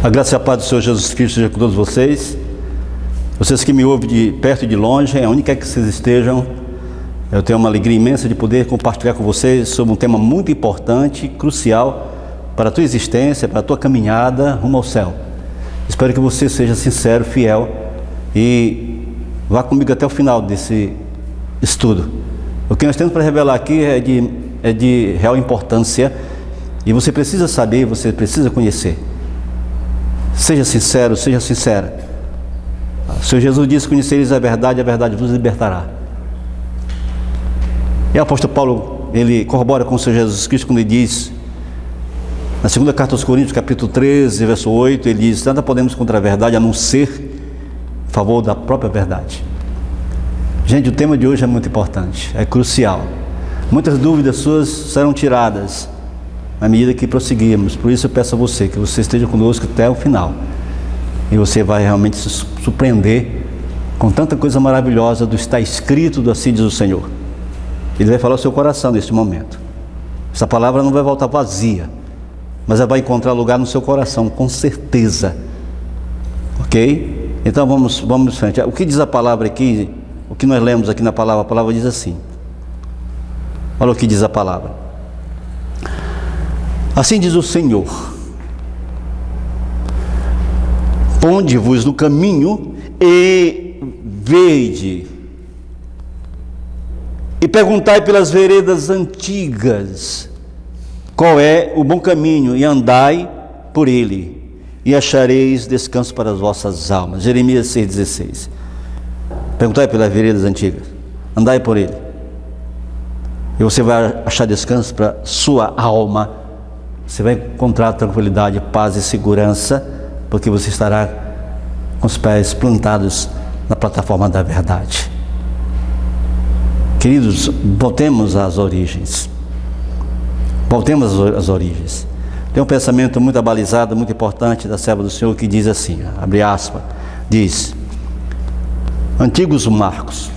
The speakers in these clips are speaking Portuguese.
A graça e a paz do Senhor Jesus Cristo seja com todos vocês. Vocês que me ouvem de perto e de longe, onde quer que vocês estejam, eu tenho uma alegria imensa de poder compartilhar com vocês sobre um tema muito importante, crucial para a tua existência, para a tua caminhada rumo ao céu. Espero que você seja sincero, fiel e vá comigo até o final desse estudo. O que nós temos para revelar aqui é de real importância e você precisa saber, você precisa conhecer. Seja sincero, seja sincera. O Senhor Jesus disse: conhecereis a verdade vos libertará. E o apóstolo Paulo, ele corrobora com o Senhor Jesus Cristo quando ele diz, na segunda carta aos Coríntios, capítulo 13, verso 8, ele diz: nada podemos contra a verdade a não ser a favor da própria verdade. Gente, o tema de hoje é muito importante, é crucial. Muitas dúvidas suas serão tiradas à medida que prosseguirmos. Por isso eu peço a você que você esteja conosco até o final. E você vai realmente se surpreender com tanta coisa maravilhosa do está escrito, do assim diz o Senhor. Ele vai falar ao seu coração neste momento. Essa palavra não vai voltar vazia, mas ela vai encontrar lugar no seu coração, com certeza. Ok? Então vamos em frente. O que diz a palavra aqui, o que nós lemos aqui na palavra? A palavra diz assim. Olha o que diz a palavra. Assim diz o Senhor: ponde-vos no caminho e vede, e perguntai pelas veredas antigas qual é o bom caminho, e andai por ele, e achareis descanso para as vossas almas. Jeremias 6,16. Perguntai pelas veredas antigas, andai por ele, e você vai achar descanso para sua alma. Você vai encontrar tranquilidade, paz e segurança, porque você estará com os pés plantados na plataforma da verdade. Queridos, voltemos às origens. Voltemos às origens. Tem um pensamento muito abalizado, muito importante da serva do Senhor, que diz assim, abre aspas, diz: antigos Marcos.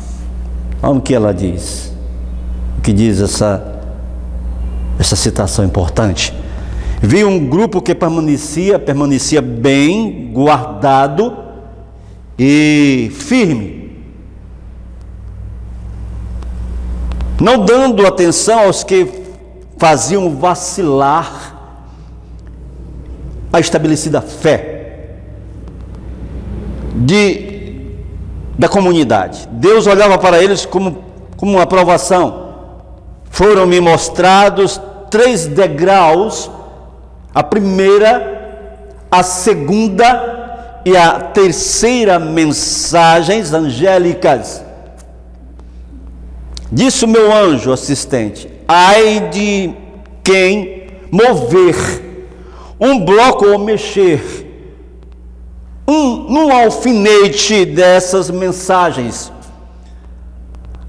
Olha o que ela diz. O que diz essa citação importante. Vi um grupo que permanecia bem guardado e firme, não dando atenção aos que faziam vacilar a estabelecida fé da comunidade. Deus olhava para eles como uma aprovação. Foram-me mostrados 3 degraus, a primeira, a segunda e a terceira mensagens angélicas. Disse o meu anjo assistente: ai de quem mover um bloco ou mexer num alfinete dessas mensagens.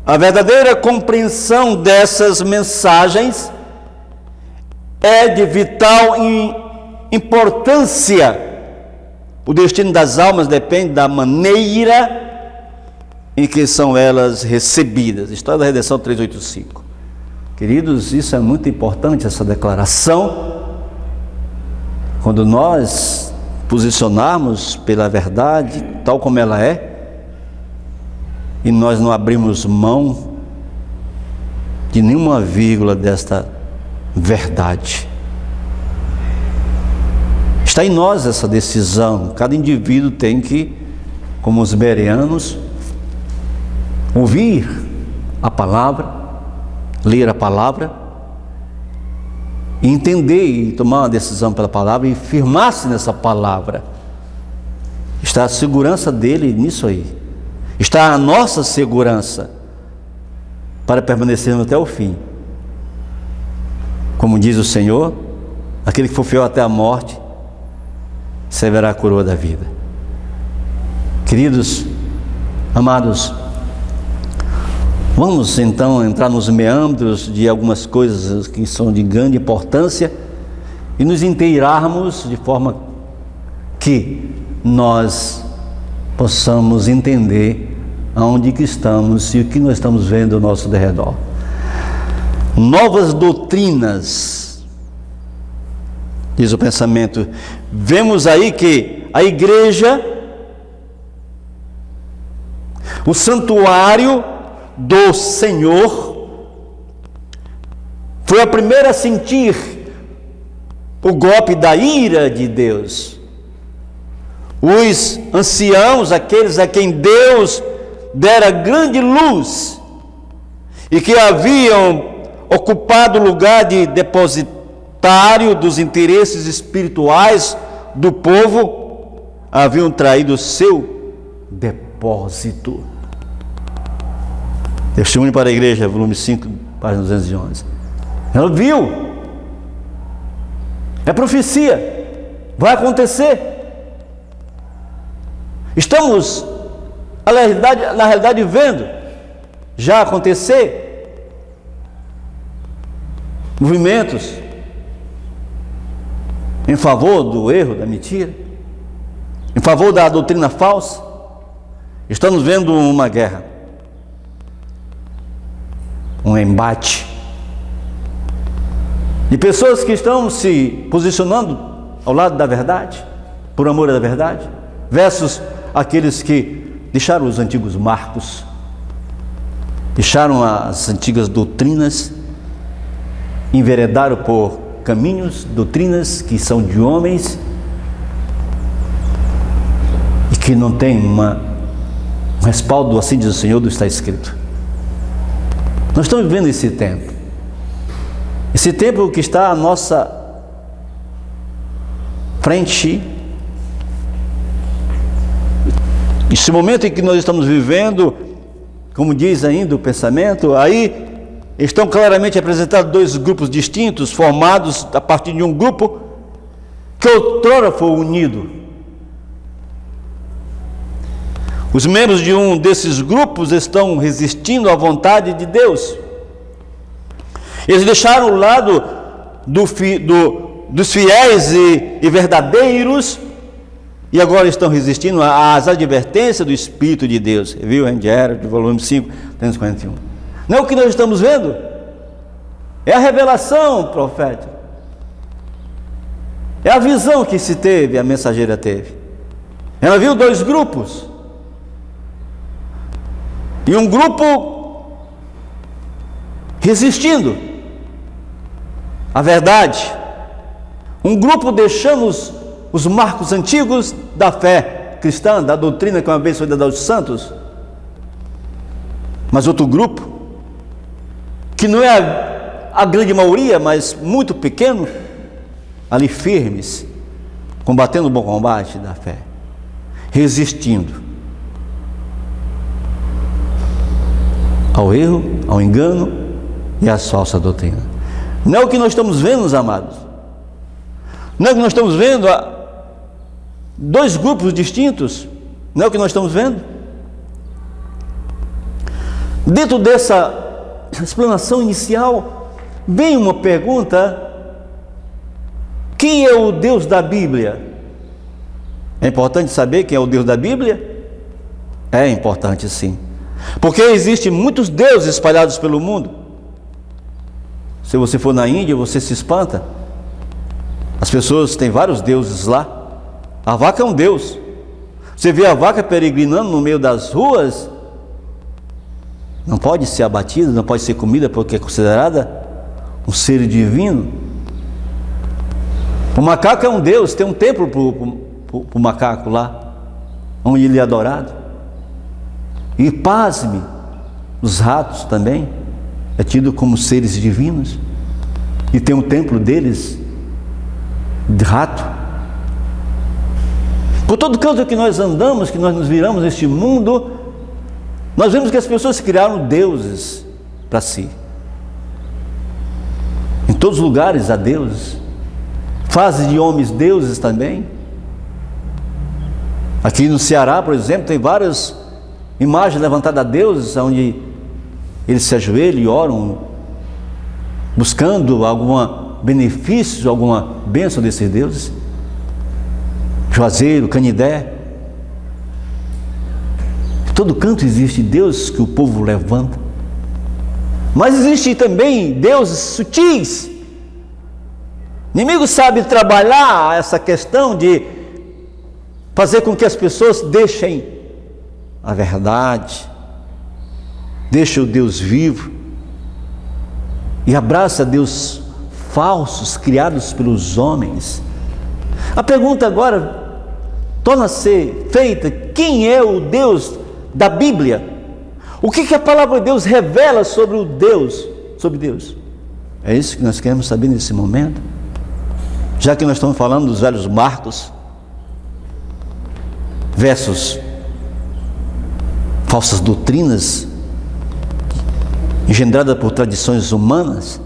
A verdadeira compreensão dessas mensagens é de vital importância. O destino das almas depende da maneira em que são elas recebidas. História da Redenção 385. Queridos, isso é muito importante, essa declaração. Quando nós posicionarmos pela verdade, tal como ela é, e nós não abrimos mão de nenhuma vírgula desta verdade. Está em nós essa decisão. Cada indivíduo tem que, como os bereanos, ouvir a palavra, ler a palavra, e entender e tomar uma decisão pela palavra e firmar-se nessa palavra. Está a segurança dele nisso aí. Está a nossa segurança para permanecermos até o fim. Como diz o Senhor, aquele que for fiel até a morte receberá a coroa da vida. Queridos, amados, vamos então entrar nos meandros de algumas coisas que são de grande importância e nos inteirarmos de forma que nós possamos entender aonde que estamos e o que nós estamos vendo ao nosso derredor. Novas doutrinas diz o pensamento. Vemos aí que a igreja, o santuário do Senhor, foi a primeira a sentir o golpe da ira de Deus. Os anciãos, aqueles a quem Deus dera grande luz e que haviam ocupado o lugar de depositário dos interesses espirituais do povo, haviam traído o seu depósito. Testemunho para a Igreja, volume 5, página 211. Ela viu. É profecia. Vai acontecer. Estamos, na realidade, vendo já acontecer movimentos em favor do erro, da mentira, em favor da doutrina falsa. Estamos vendo uma guerra, um embate de pessoas que estão se posicionando ao lado da verdade, por amor da verdade, versus aqueles que deixaram os antigos marcos, deixaram as antigas doutrinas, enveredaram por caminhos, doutrinas que são de homens e que não tem um respaldo, assim diz o Senhor, do está escrito. Nós estamos vivendo esse tempo que está à nossa frente. Esse momento em que nós estamos vivendo, como diz ainda o pensamento, aí estão claramente apresentados dois grupos distintos, formados a partir de um grupo que outrora foi unido. Os membros de um desses grupos estão resistindo à vontade de Deus. Eles deixaram o lado dos fiéis e verdadeiros, e agora estão resistindo às advertências do Espírito de Deus. Viu? Henry, volume 5, 341. Não é o que nós estamos vendo? É a revelação profética. É a visão que se teve, a mensageira teve. Ela viu dois grupos. E um grupo resistindo à verdade. Um grupo deixando os marcos antigos da fé cristã, da doutrina que é uma bênção da dos santos. Mas outro grupo, que não é a grande maioria, mas muito pequeno, ali firmes, combatendo o bom combate da fé, resistindo ao erro, ao engano e às falsas doutrinas. Não é o que nós estamos vendo, meus amados. Não é o que nós estamos vendo, dois grupos distintos. Não é o que nós estamos vendo. Dentro dessa explanação inicial, vem uma pergunta: quem é o Deus da Bíblia? É importante saber quem é o Deus da Bíblia? É importante, sim, porque existem muitos deuses espalhados pelo mundo. Se você for na Índia, você se espanta. As pessoas têm vários deuses lá. A vaca é um deus. Você vê a vaca peregrinando no meio das ruas, não pode ser abatida, não pode ser comida, porque é considerada um ser divino. O macaco é um deus, tem um templo para o macaco lá, onde ele é adorado. E pasme, os ratos também é tido como seres divinos, e tem um templo deles de rato. Por todo canto que nós andamos, que nós nos viramos neste mundo, nós vemos que as pessoas criaram deuses para si. Em todos os lugares há deuses. Fazem de homens deuses também. Aqui no Ceará, por exemplo, tem várias imagens levantadas a deuses, onde eles se ajoelham e oram, buscando algum benefício, alguma bênção desses deuses. Juazeiro, Canidé. Em todo canto existe Deus que o povo levanta. Mas existem também deuses sutis, O inimigo sabe trabalhar essa questão de fazer com que as pessoas deixem a verdade, deixem o Deus vivo e abraça Deus falsos criados pelos homens. A pergunta agora torna-se feita: quem é o Deus da Bíblia? O que a palavra de Deus revela sobre Deus? É isso que nós queremos saber nesse momento. Já que nós estamos falando dos velhos marcos versus falsas doutrinas engendradas por tradições humanas,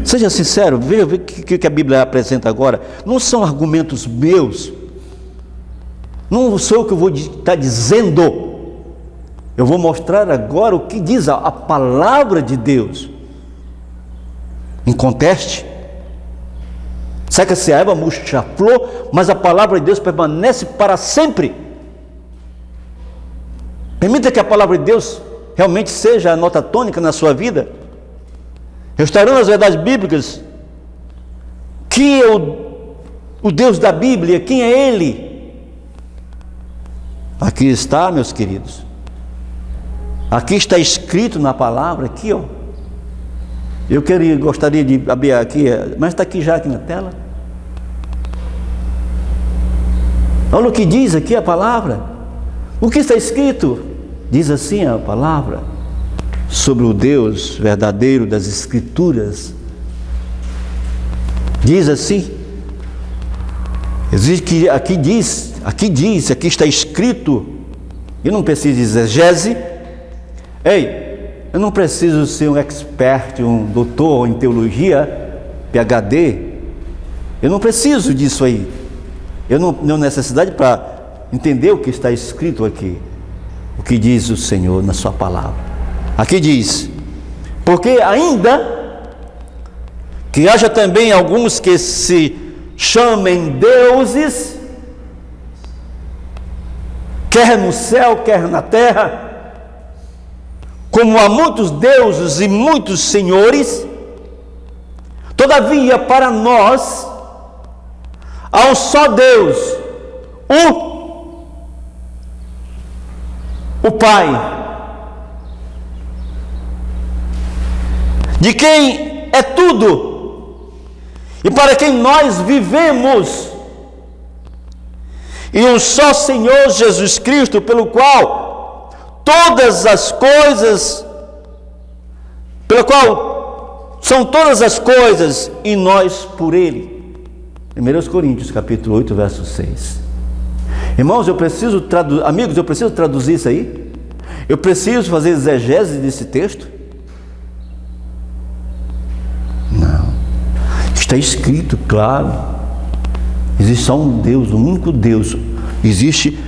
seja sincero, veja o que a Bíblia apresenta agora. Não são argumentos meus, não sou eu que eu vou estar dizendo. Eu vou mostrar agora o que diz a palavra de Deus. Em conteste, seca-se a erva, murcha a flor, mas a palavra de Deus permanece para sempre. Permita que a palavra de Deus realmente seja a nota tônica na sua vida, restaurando as verdades bíblicas. Quem é o Deus da Bíblia? Quem é Ele? Aqui está, meus queridos. Aqui está escrito na palavra, aqui, ó. Eu gostaria de abrir aqui, mas está aqui já aqui na tela. Olha o que diz aqui a palavra. O que está escrito? Diz assim a palavra sobre o Deus verdadeiro das Escrituras. Diz assim. Existe que aqui está escrito. Eu não preciso de exegese. Ei, eu não preciso ser um expert, um doutor em teologia, PhD. Eu não preciso disso aí. Eu não tenho necessidade para entender o que está escrito aqui. O que diz o Senhor na sua palavra. Aqui diz: porque ainda que haja também alguns que se chamem deuses, quer no céu, quer na terra, como há muitos deuses e muitos senhores, todavia para nós há um só Deus, o Pai, de quem é tudo e para quem nós vivemos, e um só Senhor Jesus Cristo, pelo qual todas as coisas, pelo qual são todas as coisas, e nós por Ele. 1 Coríntios capítulo 8, verso 6. Irmãos, amigos, eu preciso traduzir isso aí? Eu preciso fazer exegese desse texto? Não. Está escrito, claro. Existe só um Deus, um único Deus. Existe.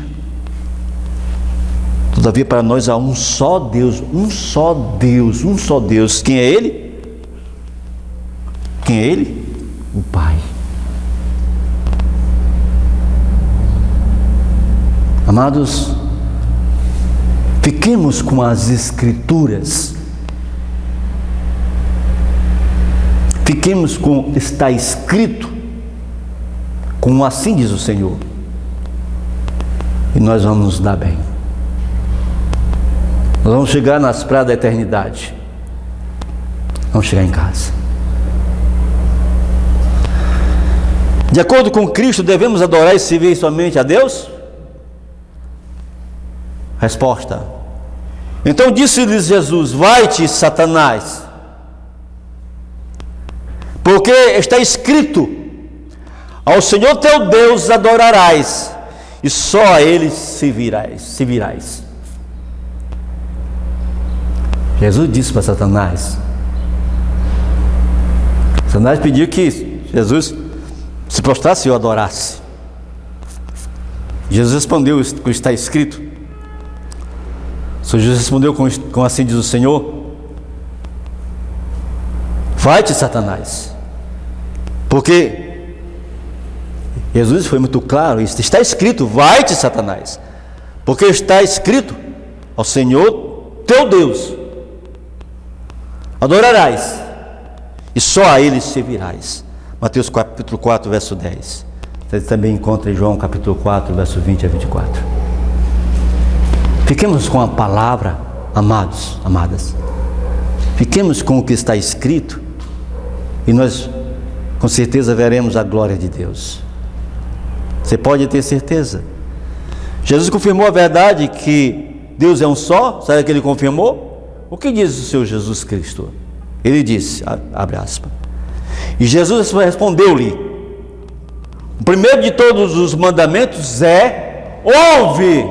Todavia para nós há um só Deus, um só Deus, um só Deus. Quem é Ele? Quem é Ele? O Pai. Amados, fiquemos com as Escrituras. Fiquemos com está escrito, como assim diz o Senhor. E nós vamos nos dar bem. Nós vamos chegar nas praias da eternidade. Vamos chegar em casa. De acordo com Cristo, devemos adorar e servir somente a Deus? Resposta: então disse-lhes Jesus: vai-te, Satanás, porque está escrito: ao Senhor teu Deus adorarás, e só a Ele servirás. Jesus disse para Satanás. Satanás pediu que Jesus se prostrasse e o adorasse. Jesus respondeu com o que está escrito. Jesus respondeu com assim diz o Senhor: vai-te, Satanás, porque Jesus foi muito claro, está escrito: vai-te, Satanás, porque está escrito: ao Senhor teu Deus adorarás, e só a Ele servirás. Mateus capítulo 4, verso 10. Você também encontra em João capítulo 4, verso 20 a 24. Fiquemos com a palavra, amados, amadas. Fiquemos com o que está escrito e nós com certeza veremos a glória de Deus. Você pode ter certeza. Jesus confirmou a verdade que Deus é um só. Sabe o que ele confirmou? O que diz o Senhor Jesus Cristo? Ele disse, abre aspas, e Jesus respondeu-lhe: o primeiro de todos os mandamentos é: ouve,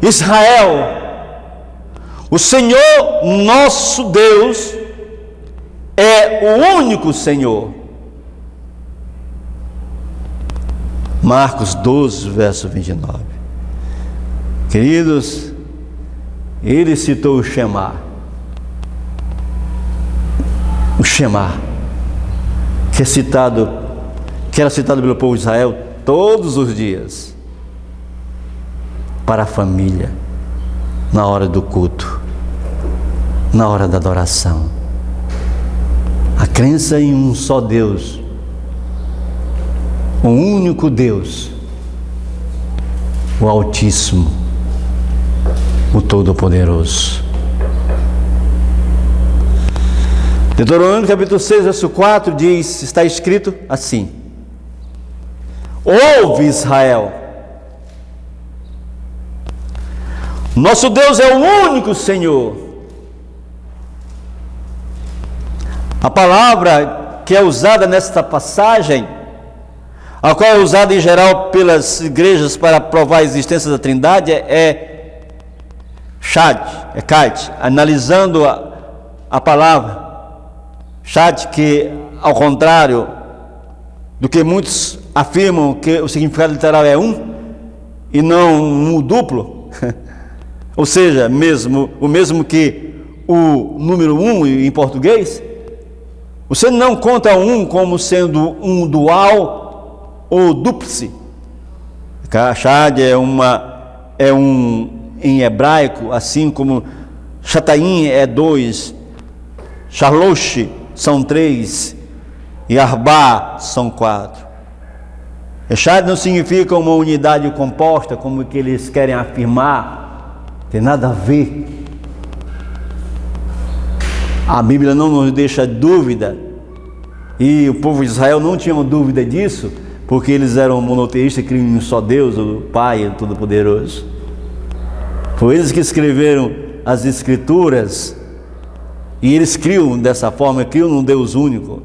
Israel, o Senhor nosso Deus é o único Senhor. Marcos 12, verso 29. Queridos, ele citou o Shema. O Shema, que era citado pelo povo de Israel todos os dias, para a família, na hora do culto, na hora da adoração. A crença em um só Deus, o único Deus, o Altíssimo, o Todo-Poderoso. Deuteronômio capítulo 6, verso 4 diz, está escrito assim: ouve, Israel, nosso Deus é o único Senhor. A palavra que é usada nesta passagem, a qual é usada em geral pelas igrejas para provar a existência da Trindade, é Shad, é Kait, analisando a palavra Shad, que ao contrário do que muitos afirmam, que o significado literal é um e não um duplo, ou seja, o mesmo que o número 1 em português, você não conta um como sendo um dual ou dúplice. Shad é um em hebraico, assim como Shataim é 2, Shalosh são 3 e Arbá são 4. Shad não significa uma unidade composta, como que eles querem afirmar, tem nada a ver. A Bíblia não nos deixa dúvida, e o povo de Israel não tinha dúvida disso, porque eles eram monoteístas, criam um só Deus, o Pai, o Todo-Poderoso. Foi eles que escreveram as Escrituras, e eles criam dessa forma, criam num Deus único.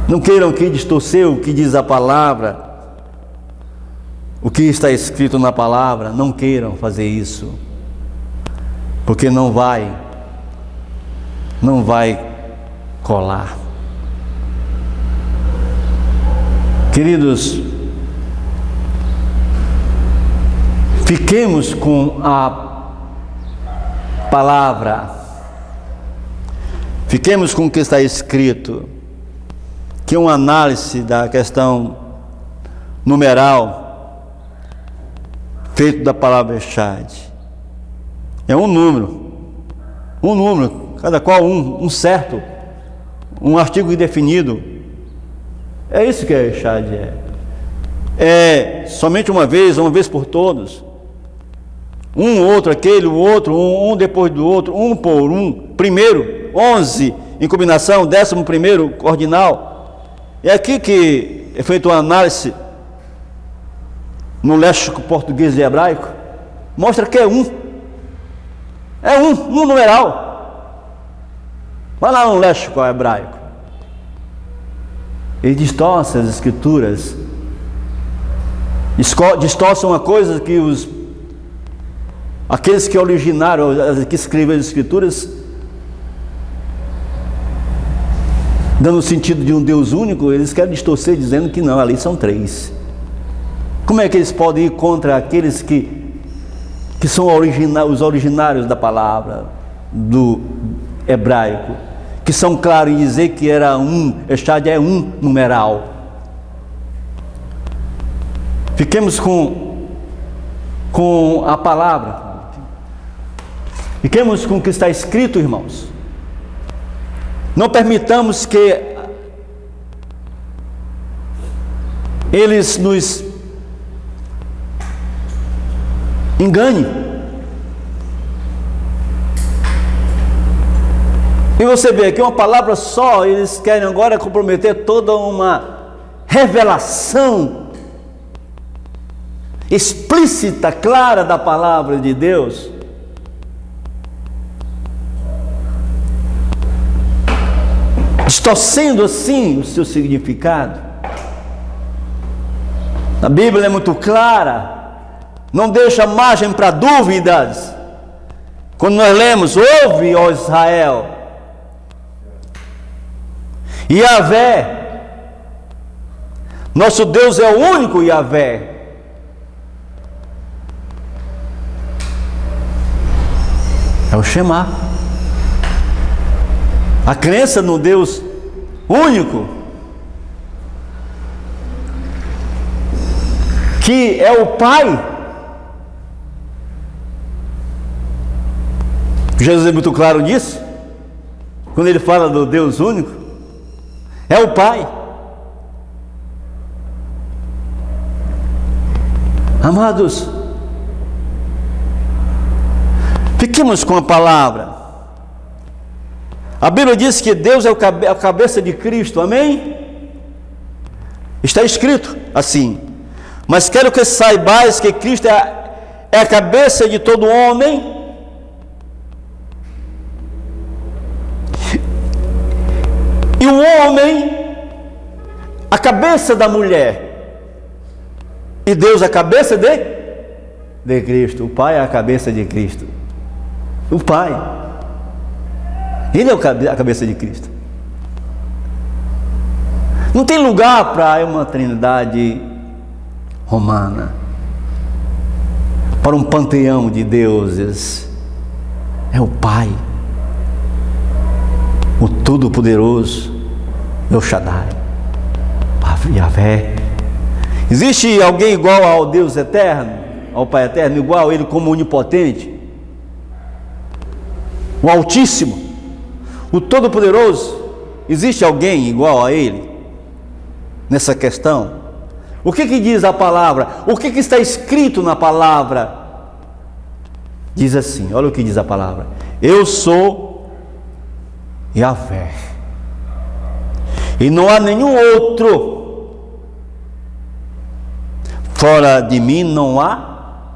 Não queiram que distorcer o que diz a palavra, o que está escrito na palavra, não queiram fazer isso, porque não vai colar. Queridos, fiquemos com a palavra, fiquemos com o que está escrito, que é uma análise da questão numeral feito da palavra Shad. É um número, cada qual um certo, um artigo indefinido. É isso que a Shad é somente uma vez por todos, um, outro, aquele, o outro, um depois do outro, um por um, primeiro, 11 em combinação, 11º ordinal. É aqui que é feita uma análise no léxico português e hebraico, mostra que é um numeral. Vai lá no léxico hebraico, ele distorce as escrituras, distorce uma coisa que aqueles que originaram, que escreveram as escrituras, dando o sentido de um Deus único, eles querem distorcer dizendo que não, ali são 3. Como é que eles podem ir contra aqueles que são os originários da palavra do hebraico, que são claros em dizer que era Shad é um numeral? Fiquemos com a palavra, fiquemos com o que está escrito, irmãos. Não permitamos que eles nos enganem. E você vê que uma palavra só, eles querem agora comprometer toda uma revelação explícita, clara da palavra de Deus. Distorcendo assim o seu significado. A Bíblia é muito clara, não deixa margem para dúvidas. Quando nós lemos, ouve, ó Israel, Yahvé, nosso Deus é o único Yahvé. É o Shema. A crença no Deus único, que é o Pai. Jesus é muito claro nisso, quando ele fala do Deus único, é o Pai. Amados, fiquemos com a palavra. A Bíblia diz que Deus é a cabeça de Cristo, amém? Está escrito assim. Mas quero que saibais que Cristo é a cabeça de todo homem, e o homem a cabeça da mulher, e Deus a cabeça de Cristo. O Pai é a cabeça de Cristo. O Pai, Ele é a cabeça de Cristo. Não tem lugar para uma trindade romana, para um panteão de deuses. É o Pai, o Todo-Poderoso, El Shaddai, Yahvé. Existe alguém igual ao Deus eterno, ao Pai eterno, igual a Ele como onipotente? O Altíssimo, o Todo-Poderoso, existe alguém igual a Ele nessa questão? O que diz a palavra? O que está escrito na palavra? Diz assim, olha o que diz a palavra: eu sou Yahvé, e não há nenhum outro. Fora de mim não há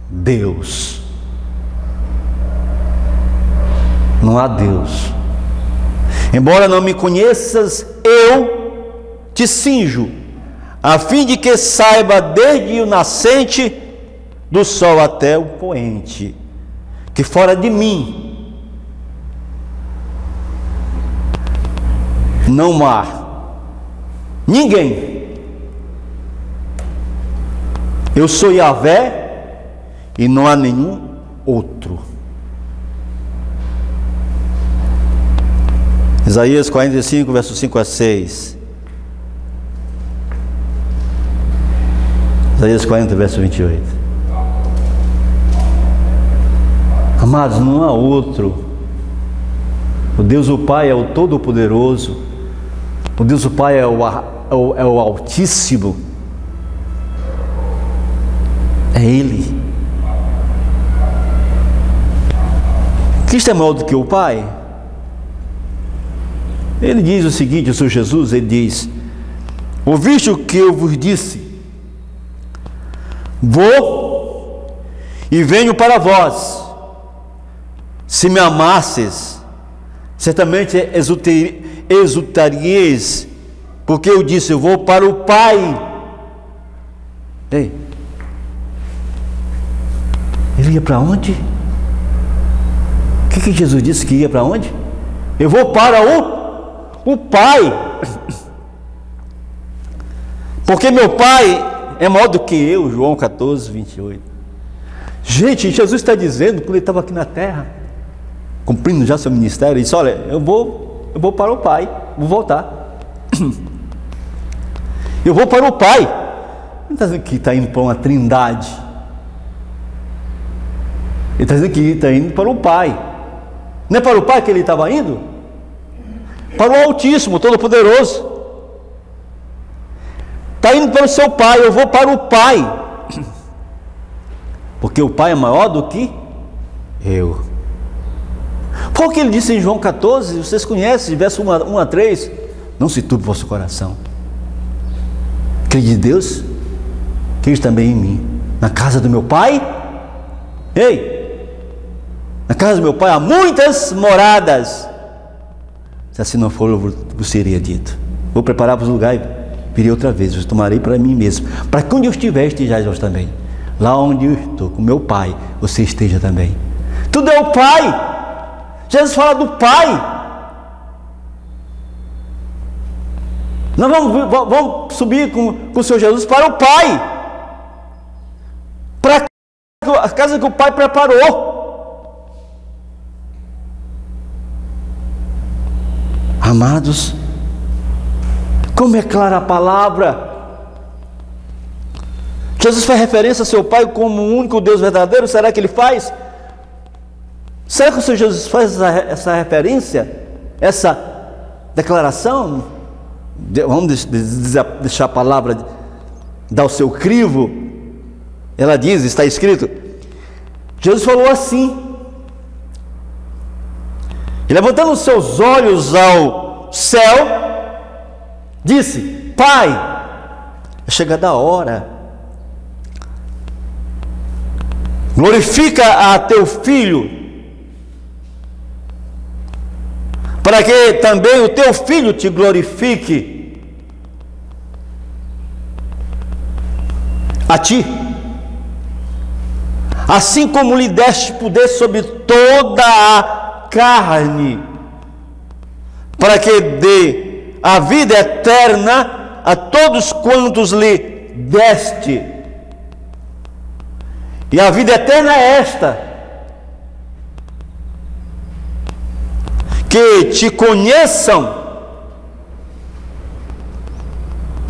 Deus. Não há Deus. Embora não me conheças, eu te cinjo, a fim de que saiba desde o nascente do sol até o poente, que fora de mim não há ninguém. Eu sou Yahvé e não há nenhum outro. Isaías 45, versos 5 a 6. Isaías 40, verso 28. Amados, não há outro. O Deus o Pai é o Todo-Poderoso. O Deus o Pai é o Altíssimo. É Ele. Cristo é maior do que o Pai. Ele diz o seguinte, o Senhor Jesus, ele diz: ouviste o que eu vos disse? Vou e venho para vós. Se me amasses, certamente exultaríeis, porque eu disse: eu vou para o Pai. Ei, ele ia para onde? O que Jesus disse que ia para onde? Eu vou para o Pai, porque meu Pai é maior do que eu. João 14, 28. Gente, Jesus está dizendo, quando ele estava aqui na terra, cumprindo já seu ministério, ele disse: olha, eu vou para o Pai, vou voltar. Eu vou para o Pai. Ele está dizendo que está indo para uma trindade. Ele está dizendo que está indo para o Pai. Não é para o Pai que ele estava indo? para o Altíssimo, Todo-Poderoso. Está indo para o seu Pai, eu vou para o Pai. Porque o Pai é maior do que eu. Foi o que ele disse em João 14, vocês conhecem, verso 1 a 3. Não se turbe o vosso coração. Crede em Deus, crede também em mim. Na casa do meu Pai, na casa do meu Pai há muitas moradas. Se assim não for, eu vos seria dito. Vou preparar-vos lugar e virei outra vez, vos tomarei para mim mesmo, para que onde eu estiver, estejais vós também. Lá onde eu estou com meu Pai, você esteja também. Tudo é o Pai. Jesus fala do Pai. Nós vamos subir com o Senhor Jesus para o Pai, para a casa que o Pai preparou. Amados, como é clara a palavra. Jesus faz referência a seu Pai como o único Deus verdadeiro. Será que Ele faz? Será que o Senhor Jesus faz essa referência, essa declaração? Vamos deixar a palavra dar o seu crivo. Ela diz, está escrito, Jesus falou assim, e levantando os seus olhos ao céu, disse: Pai, é chegada a hora, glorifica a teu Filho, para que também o teu Filho te glorifique a ti, assim como lhe deste poder sobre toda a carne, para que dê a vida eterna a todos quantos lhe deste. E a vida eterna é esta: que te conheçam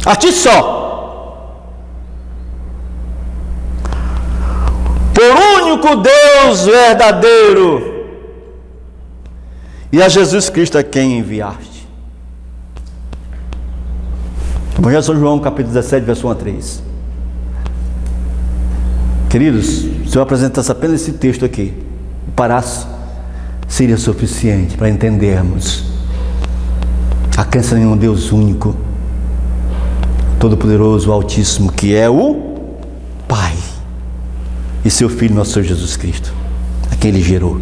a ti só, por único Deus verdadeiro, e a Jesus Cristo a quem enviaste. Evangelho de São João, capítulo 17, verso 1 a 3. Queridos, se eu apresentasse apenas esse texto aqui, parasse, seria suficiente para entendermos a crença em um Deus único, Todo-Poderoso, Altíssimo, que é o Pai, e seu Filho, nosso Senhor Jesus Cristo, a quem Ele gerou,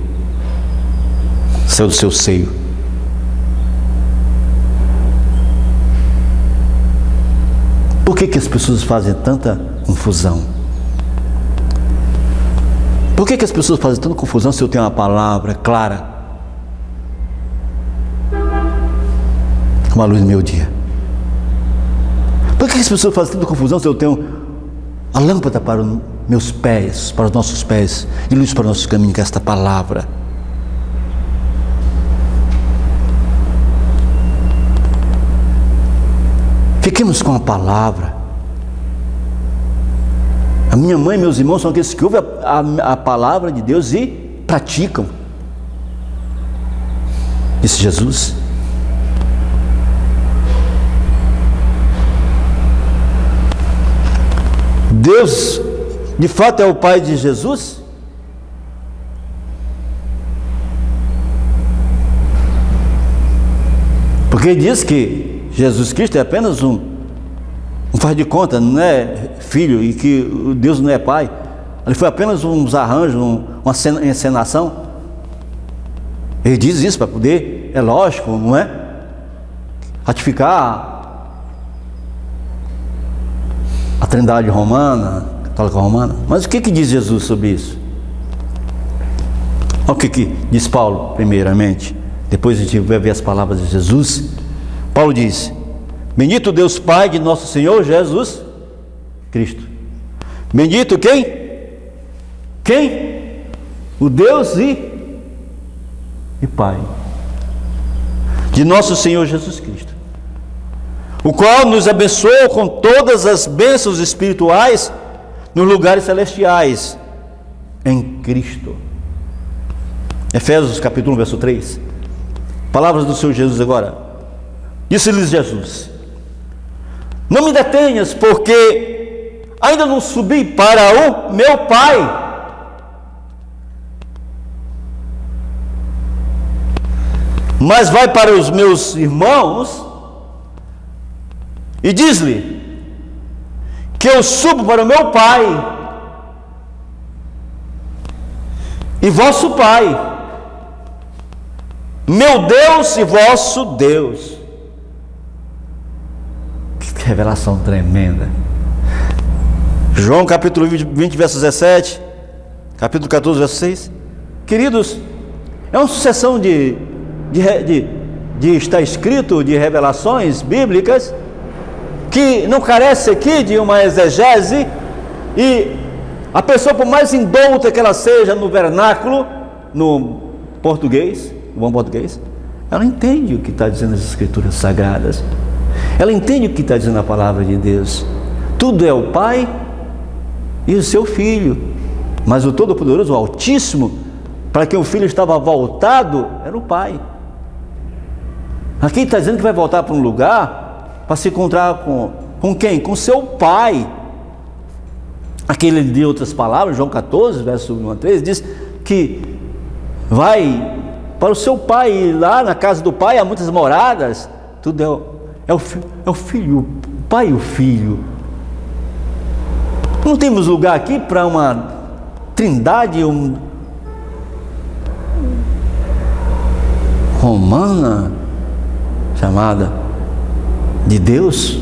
saiu do seu seio. Por que as pessoas fazem tanta confusão? Por que as pessoas fazem tanta confusão se eu tenho uma palavra clara, como a luz do meu dia? Por que as pessoas fazem tanta confusão se eu tenho a lâmpada para os meus pés, para os nossos pés, e luz para o nosso caminho, que é esta palavra? Fiquemos com a palavra. A minha mãe e meus irmãos são aqueles que ouvem a palavra de Deus e praticam. Disse Jesus. Deus, de fato, é o Pai de Jesus? Porque diz que Jesus Cristo é apenas um faz de conta, não é filho, e que Deus não é pai. Ele foi apenas uns arranjos, uma encenação. Ele diz isso para poder, é lógico, não é? Ratificar a Trindade romana, católica romana. Mas o que diz Jesus sobre isso? Olha o que diz Paulo, primeiramente. Depois a gente vai ver as palavras de Jesus. Paulo diz: bendito Deus Pai de nosso Senhor Jesus Cristo. Bendito quem? Quem? O Deus e Pai de nosso Senhor Jesus Cristo, o qual nos abençoou com todas as bênçãos espirituais nos lugares celestiais em Cristo. Efésios capítulo 1, verso 3. Palavras do Senhor Jesus agora. Disse-lhes Jesus: não me detenhas, porque ainda não subi para o meu Pai. Mas vai para os meus irmãos e diz-lhe que eu subo para o meu Pai e vosso Pai, meu Deus e vosso Deus. Que revelação tremenda. João capítulo 20, verso 17, capítulo 14, verso 6. Queridos, é uma sucessão de está escrito de revelações bíblicas que não carece aqui de uma exegese, e a pessoa, por mais indouta que ela seja no vernáculo, no português, no bom português, ela entende o que está dizendo as escrituras sagradas, ela entende o que está dizendo a palavra de Deus. Tudo é o Pai e o seu Filho, mas o Todo-Poderoso, o Altíssimo, para quem o Filho estava voltado, era o Pai. Aqui está dizendo que vai voltar para um lugar para se encontrar com quem? Com seu Pai. Aqui ele deu outras palavras, João 14, verso 1 a 13, diz que vai para o seu Pai, e lá na casa do Pai há muitas moradas. Tudo é o Filho, o Pai e o Filho. Não temos lugar aqui para uma trindade romana, chamada de Deus.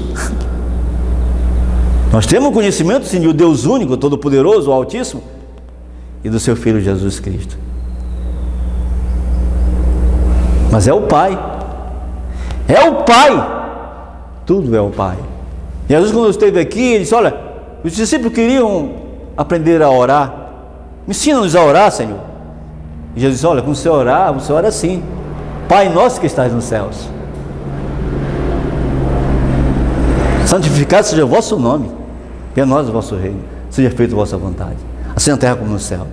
Nós temos conhecimento, sim, do Deus único, todo-poderoso, o Altíssimo, e do seu Filho Jesus Cristo. Mas é o Pai. É o Pai. Tudo é o Pai. Jesus, quando esteve aqui, ele disse: olha, os discípulos queriam aprender a orar. Me ensina-nos a orar, Senhor. E Jesus disse: olha, quando você orar, você ora assim: Pai nosso que estás nos céus, santificado seja o vosso nome, venha a nós o vosso reino, seja feita a vossa vontade, assim na terra como no céu.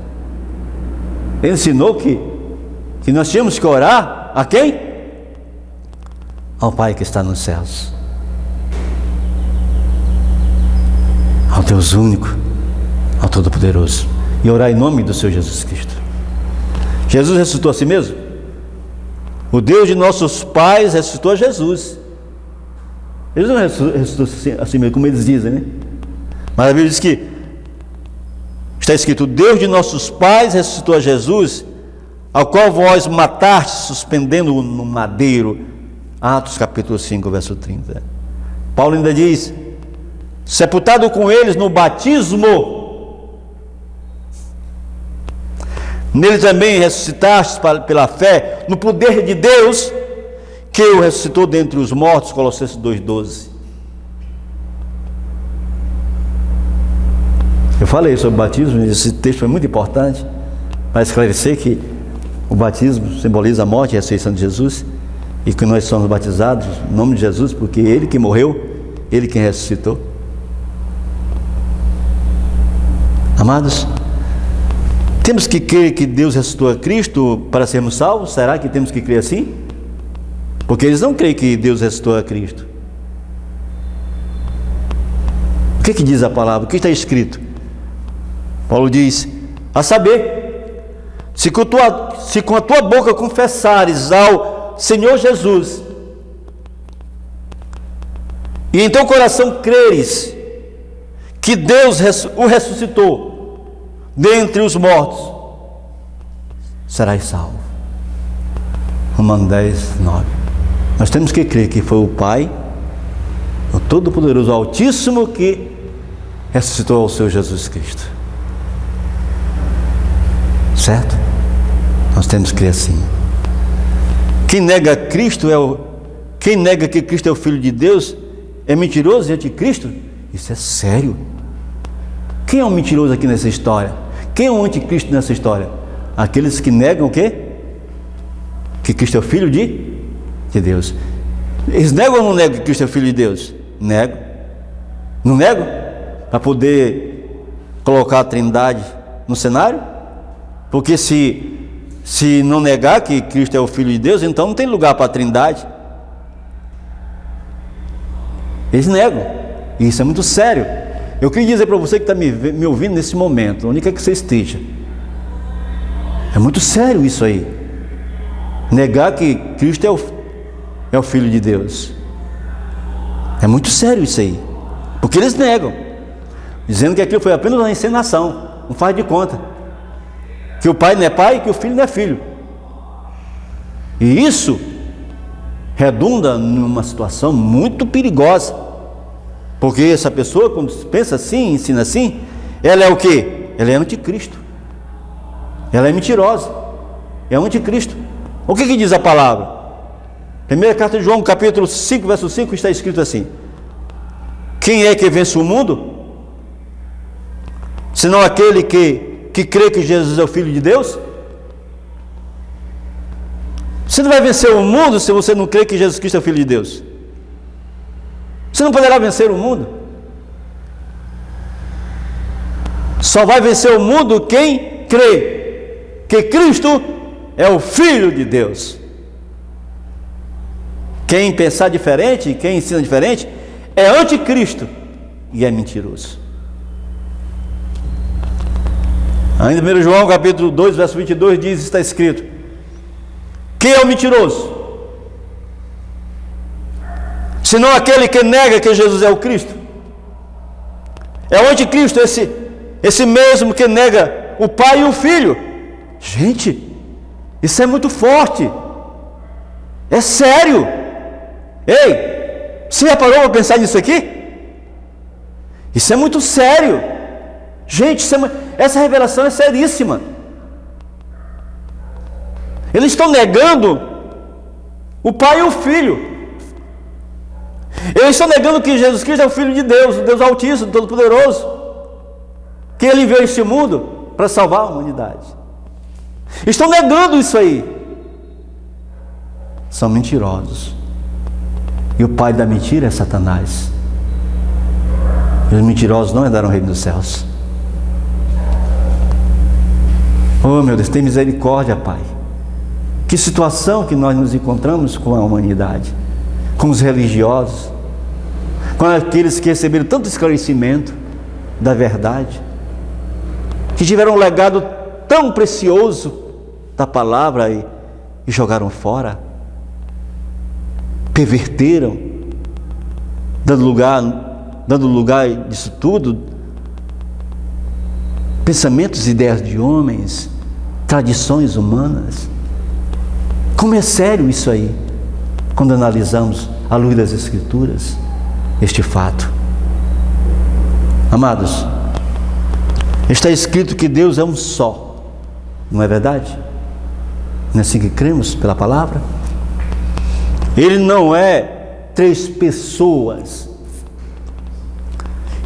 Ele ensinou que nós tínhamos que orar a quem? Ao Pai que está nos céus, ao Deus único, ao Todo-Poderoso, e orar em nome do Senhor Jesus Cristo. Jesus ressuscitou a si mesmo. O Deus de nossos pais ressuscitou a Jesus. Eles não ressuscitou assim mesmo, como eles dizem, né? Mas a Bíblia diz que está escrito: o Deus de nossos pais ressuscitou a Jesus, ao qual vós matastes, suspendendo-o no madeiro. Atos capítulo 5, verso 30. Paulo ainda diz: sepultado com eles no batismo, nele também ressuscitastes pela fé no poder de Deus, que o ressuscitou dentre os mortos. Colossenses 2,12. Eu falei sobre o batismo, esse texto foi muito importante para esclarecer que o batismo simboliza a morte e a ressurreição de Jesus, e que nós somos batizados em nome de Jesus, porque Ele que morreu, Ele que ressuscitou. Amados, temos que crer que Deus ressuscitou a Cristo para sermos salvos? Será que temos que crer assim? Porque eles não creem que Deus ressuscitou a Cristo. O que diz a palavra? O que está escrito? Paulo diz: a saber, se com a tua boca confessares ao Senhor Jesus, e em teu coração creres que Deus o ressuscitou dentre os mortos, serás salvo. Romanos 10, 9. Nós temos que crer que foi o Pai, o Todo-Poderoso, o Altíssimo, que ressuscitou ao Senhor Jesus Cristo. Certo? Nós temos que crer assim. Quem nega Cristo quem nega que Cristo é o Filho de Deus é mentiroso e anticristo. Isso é sério. Quem é um mentiroso aqui nessa história? Quem é um anticristo nessa história? Aqueles que negam o quê? Que Cristo é o Filho de Deus. Eles negam ou não negam que Cristo é o Filho de Deus? Negam. Não negam? Para poder colocar a Trindade no cenário? Porque se não negar que Cristo é o Filho de Deus, então não tem lugar para a Trindade. Eles negam. E isso é muito sério. Eu queria dizer para você que está me ouvindo nesse momento, onde quer que você esteja, é muito sério isso aí. Negar que Cristo é o Filho de Deus. É muito sério isso aí. Porque eles negam, dizendo que aquilo foi apenas uma encenação, não faz de conta. Que o pai não é pai e que o filho não é filho. E isso redunda numa situação muito perigosa. Porque essa pessoa, quando pensa assim, ensina assim, ela é o quê? Ela é anticristo. Ela é mentirosa. É anticristo. O que diz a palavra? Primeira carta de João, capítulo 5, verso 5, está escrito assim: quem é que vence o mundo? Senão aquele que crê que Jesus é o Filho de Deus? Você não vai vencer o mundo se você não crê que Jesus Cristo é o Filho de Deus. Você não poderá vencer o mundo. Só vai vencer o mundo quem crê que Cristo é o Filho de Deus. Quem pensar diferente, quem ensina diferente, é anticristo e é mentiroso. Ainda 1 João capítulo 2, verso 22 diz, está escrito: quem é o mentiroso? Senão aquele que nega que Jesus é o Cristo. É o anticristo, esse mesmo que nega o Pai e o Filho. Gente, isso é muito forte. É sério. Ei, você já parou para pensar nisso aqui? Isso é muito sério. Gente, essa revelação é seríssima. Eles estão negando o Pai e o Filho. Eles estão negando que Jesus Cristo é o Filho de Deus, o Deus Altíssimo, Todo-Poderoso, que Ele veio a este mundo para salvar a humanidade. Estão negando isso aí. São mentirosos. E o pai da mentira é Satanás. E os mentirosos não herdarão o reino dos céus. Oh meu Deus, tem misericórdia, Pai. Que situação que nós nos encontramos com a humanidade, com os religiosos, com aqueles que receberam tanto esclarecimento da verdade, que tiveram um legado tão precioso da palavra e jogaram fora, perverteram, dando lugar disso tudo, pensamentos e ideias de homens, tradições humanas. Como é sério isso aí, quando analisamos à luz das Escrituras este fato. Amados, está escrito que Deus é um só, não é verdade? Não é assim que cremos pela palavra? Ele não é três pessoas,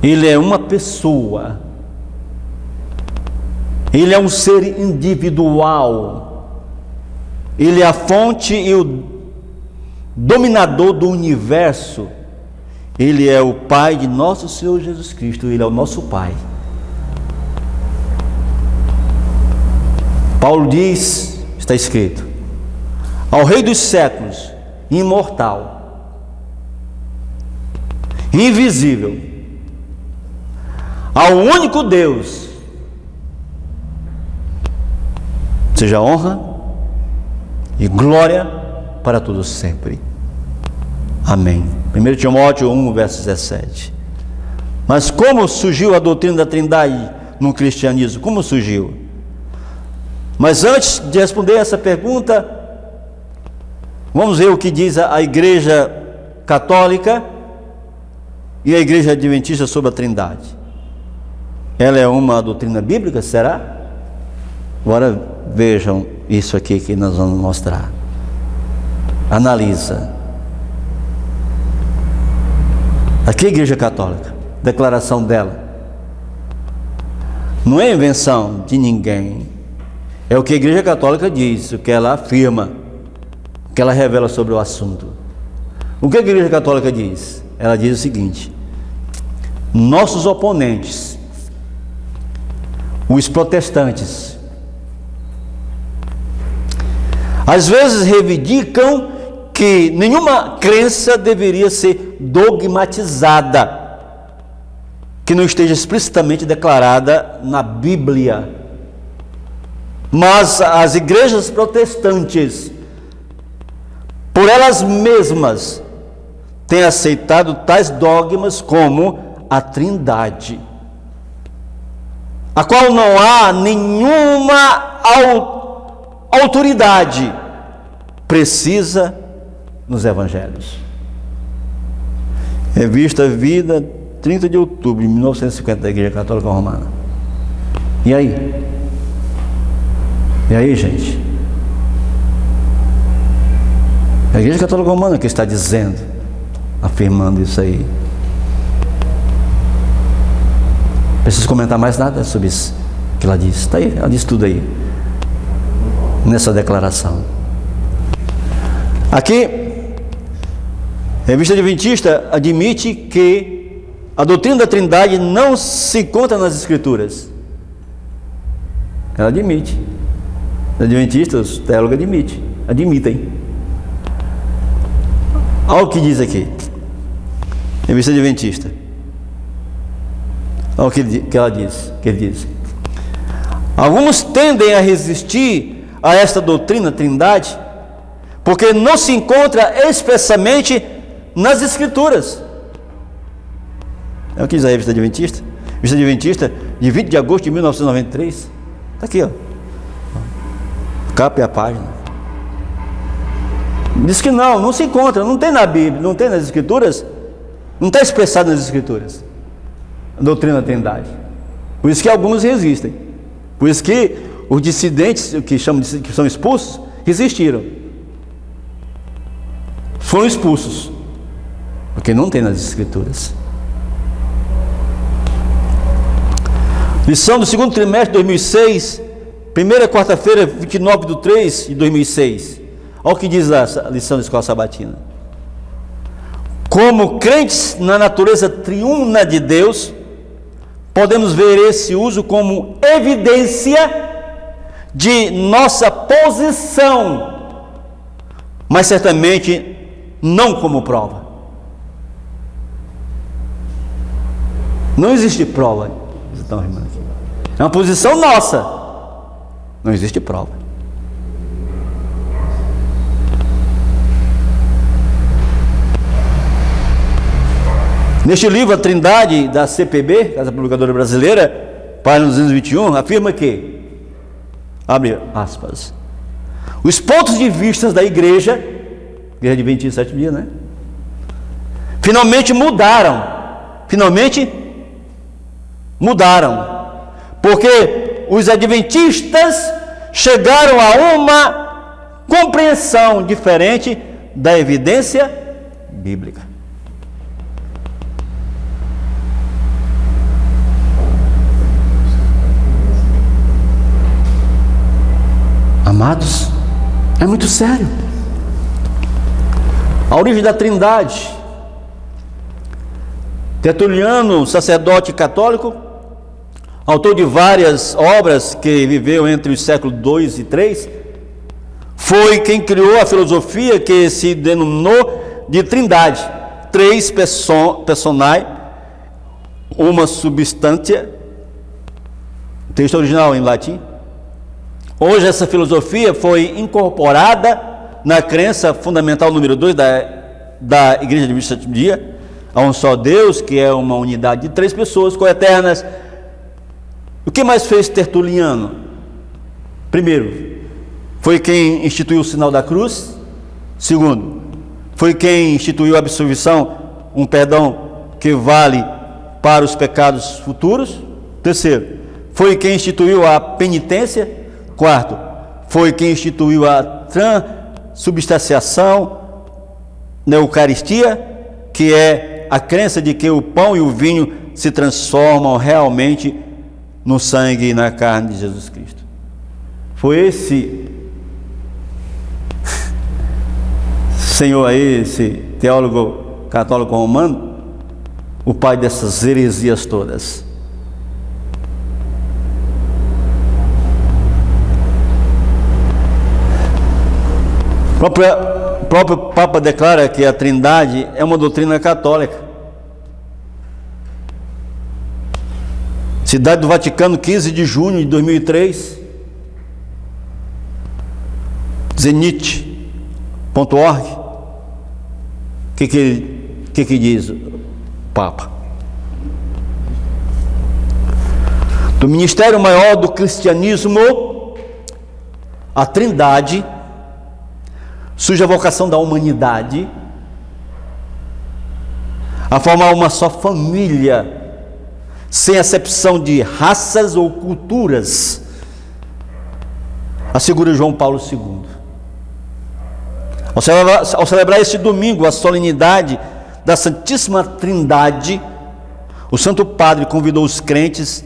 Ele é uma pessoa, Ele é um ser individual, Ele é a fonte e o dominador do universo. Ele é o Pai de nosso Senhor Jesus Cristo, Ele é o nosso Pai. Paulo diz, está escrito: ao Rei dos séculos, imortal, invisível, ao único Deus, seja honra e glória para todos sempre. Amém. 1 Timóteo 1, verso 17. Mas como surgiu a doutrina da Trindade no cristianismo? Como surgiu? Mas antes de responder essa pergunta, vamos ver o que diz a Igreja Católica e a Igreja Adventista sobre a Trindade. Ela é uma doutrina bíblica, será? Agora vejam isso aqui que nós vamos mostrar. Analisa. Aqui é a Igreja Católica, declaração dela. Não é invenção de ninguém. É o que a Igreja Católica diz, o que ela afirma, o que ela revela sobre o assunto. O que a Igreja Católica diz? Ela diz o seguinte: nossos oponentes, os protestantes, às vezes reivindicam que nenhuma crença deveria ser dogmatizada, que não esteja explicitamente declarada na Bíblia. Mas as igrejas protestantes, por elas mesmas, têm aceitado tais dogmas como a Trindade, a qual não há nenhuma autoridade precisa nos evangelhos. Revista Vida, 30 de outubro de 1950, da Igreja Católica Romana. E aí? E aí, gente? É a Igreja Católica Romana que está dizendo, afirmando isso aí. Preciso comentar mais nada sobre isso que ela diz. Está aí, ela diz tudo aí, nessa declaração. Aqui, a Revista Adventista admite que a doutrina da Trindade não se encontra nas Escrituras. Ela admite. Os adventistas, os teólogos admitem. Olha o que diz aqui, Revista Adventista. Olha o que ela diz, que ele diz. Alguns tendem a resistir a esta doutrina Trindade, porque não se encontra expressamente nas Escrituras. É o que diz a Revista Adventista. Revista Adventista, de 20 de agosto de 1993. Está aqui, ó. Capa e a página. Diz que não se encontra, não tem na Bíblia, não tem nas Escrituras, não está expressado nas Escrituras a doutrina da Trindade. Por isso que alguns resistem. Por isso que os dissidentes, que são expulsos, resistiram. Foram expulsos, porque não tem nas Escrituras. Lição do segundo trimestre de 2006, primeira quarta-feira, 29/3 de 2006. Olha o que diz a lição da Escola Sabatina. Como crentes na natureza triuna de Deus, podemos ver esse uso como evidência de nossa posição, mas certamente não como prova. Não existe prova. É uma posição nossa, não existe prova. Neste livro, a Trindade, da CPB, Casa Publicadora Brasileira, página 221, afirma que, abre aspas, os pontos de vista da Igreja Adventista 7 dias, né? Finalmente mudaram, porque os adventistas chegaram a uma compreensão diferente da evidência bíblica. Amados, é muito sério. A origem da Trindade. Tertuliano, sacerdote católico, autor de várias obras que viveu entre os séculos 2 e 3, foi quem criou a filosofia que se denominou de Trindade. 3 personae, uma substância, texto original em latim. Hoje essa filosofia foi incorporada na crença fundamental número 2 da Igreja Adventista do Sétimo Dia, a um só Deus, que é uma unidade de 3 pessoas coeternas. O que mais fez Tertuliano? Primeiro, foi quem instituiu o sinal da cruz. Segundo, foi quem instituiu a absolvição, um perdão que vale para os pecados futuros. Terceiro, foi quem instituiu a penitência. Quarto, foi quem instituiu a transubstanciação na Eucaristia, que é a crença de que o pão e o vinho se transformam realmente no sangue e na carne de Jesus Cristo. Foi esse senhor aí, esse teólogo católico romano, o pai dessas heresias todas. próprio Papa declara que a Trindade é uma doutrina católica. Cidade do Vaticano, 15 de junho de 2003. Zenit.org. O que diz o Papa? Do ministério maior do cristianismo, a Trindade, surge a vocação da humanidade a formar uma só família, sem acepção de raças ou culturas, assegura João Paulo II. Ao celebrar este domingo a solenidade da Santíssima Trindade, o Santo Padre convidou os crentes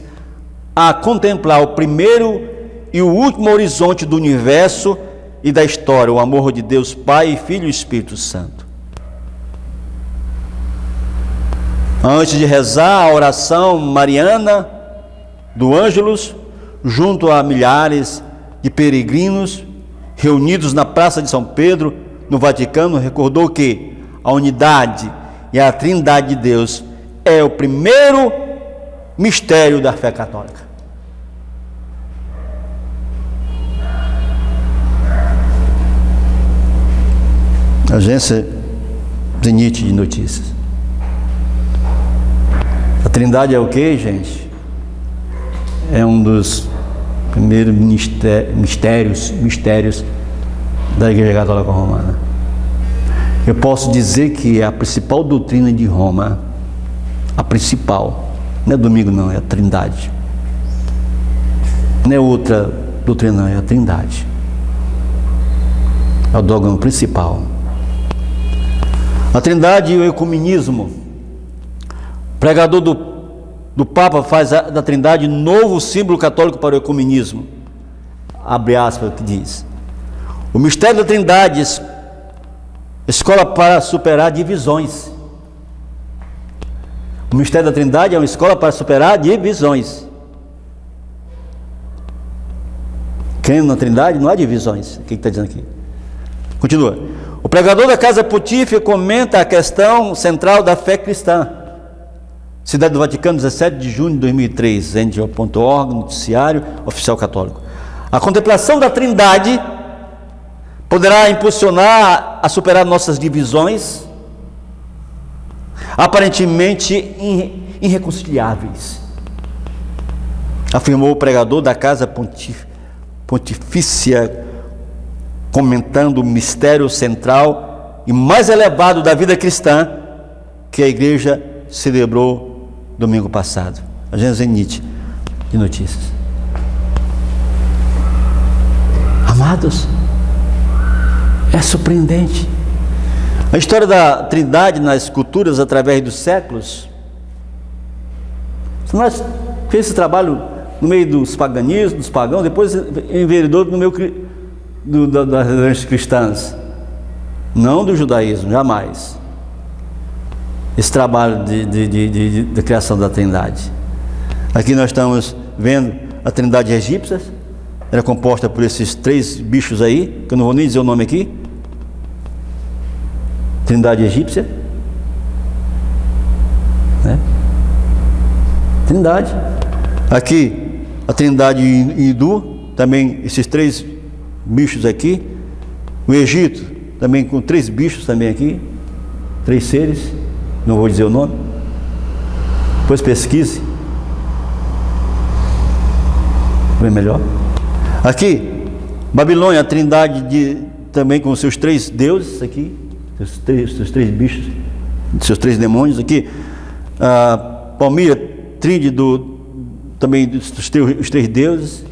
a contemplar o primeiro e o último horizonte do universo e da história, o amor de Deus Pai, Filho e Espírito Santo. Antes de rezar a oração mariana do Ângelus, junto a milhares de peregrinos reunidos na Praça de São Pedro, no Vaticano, recordou que a unidade e a Trindade de Deus é o primeiro mistério da fé católica. Agência Zenit de Notícias. A Trindade é o que, gente? É um dos primeiros mistérios da Igreja Católica Romana. Eu posso dizer que é a principal doutrina de Roma, a principal, não é domingo não, é a Trindade. Não é outra doutrina não, é a Trindade. É o dogma principal. A Trindade e o ecumenismo. O pregador do Papa faz da Trindade novo símbolo católico para o ecumenismo. Abre aspas, que diz: o mistério da Trindade, escola para superar divisões. O mistério da Trindade é uma escola para superar divisões. Crendo na Trindade não há divisões. O que está dizendo aqui? Continua. O pregador da Casa Pontífica comenta a questão central da fé cristã. Cidade do Vaticano, 17 de junho de 2003, NGO.org, noticiário oficial católico. A contemplação da Trindade poderá impulsionar a superar nossas divisões, aparentemente irreconciliáveis, afirmou o pregador da Casa Pontifícia, comentando o mistério central e mais elevado da vida cristã que a Igreja celebrou domingo passado. Agência Zenit de Notícias. Amados, é surpreendente. A história da Trindade nas culturas através dos séculos. Nós fez esse trabalho no meio dos paganismos, dos pagãos, depois enveredou no meio das religiões cristãs, não do judaísmo, jamais. Esse trabalho de criação da Trindade. Aqui nós estamos vendo a Trindade egípcia, era composta por esses três bichos aí, que eu não vou nem dizer o nome aqui. Trindade egípcia, né? Trindade. Aqui a Trindade hindu, também esses três bichos aqui. O Egito também com três bichos também aqui, três seres, não vou dizer o nome, depois pesquise, bem melhor. Aqui Babilônia, a Trindade também com seus três deuses aqui, seus três bichos, seus três demônios aqui. Palmira, Trinde também os três deuses.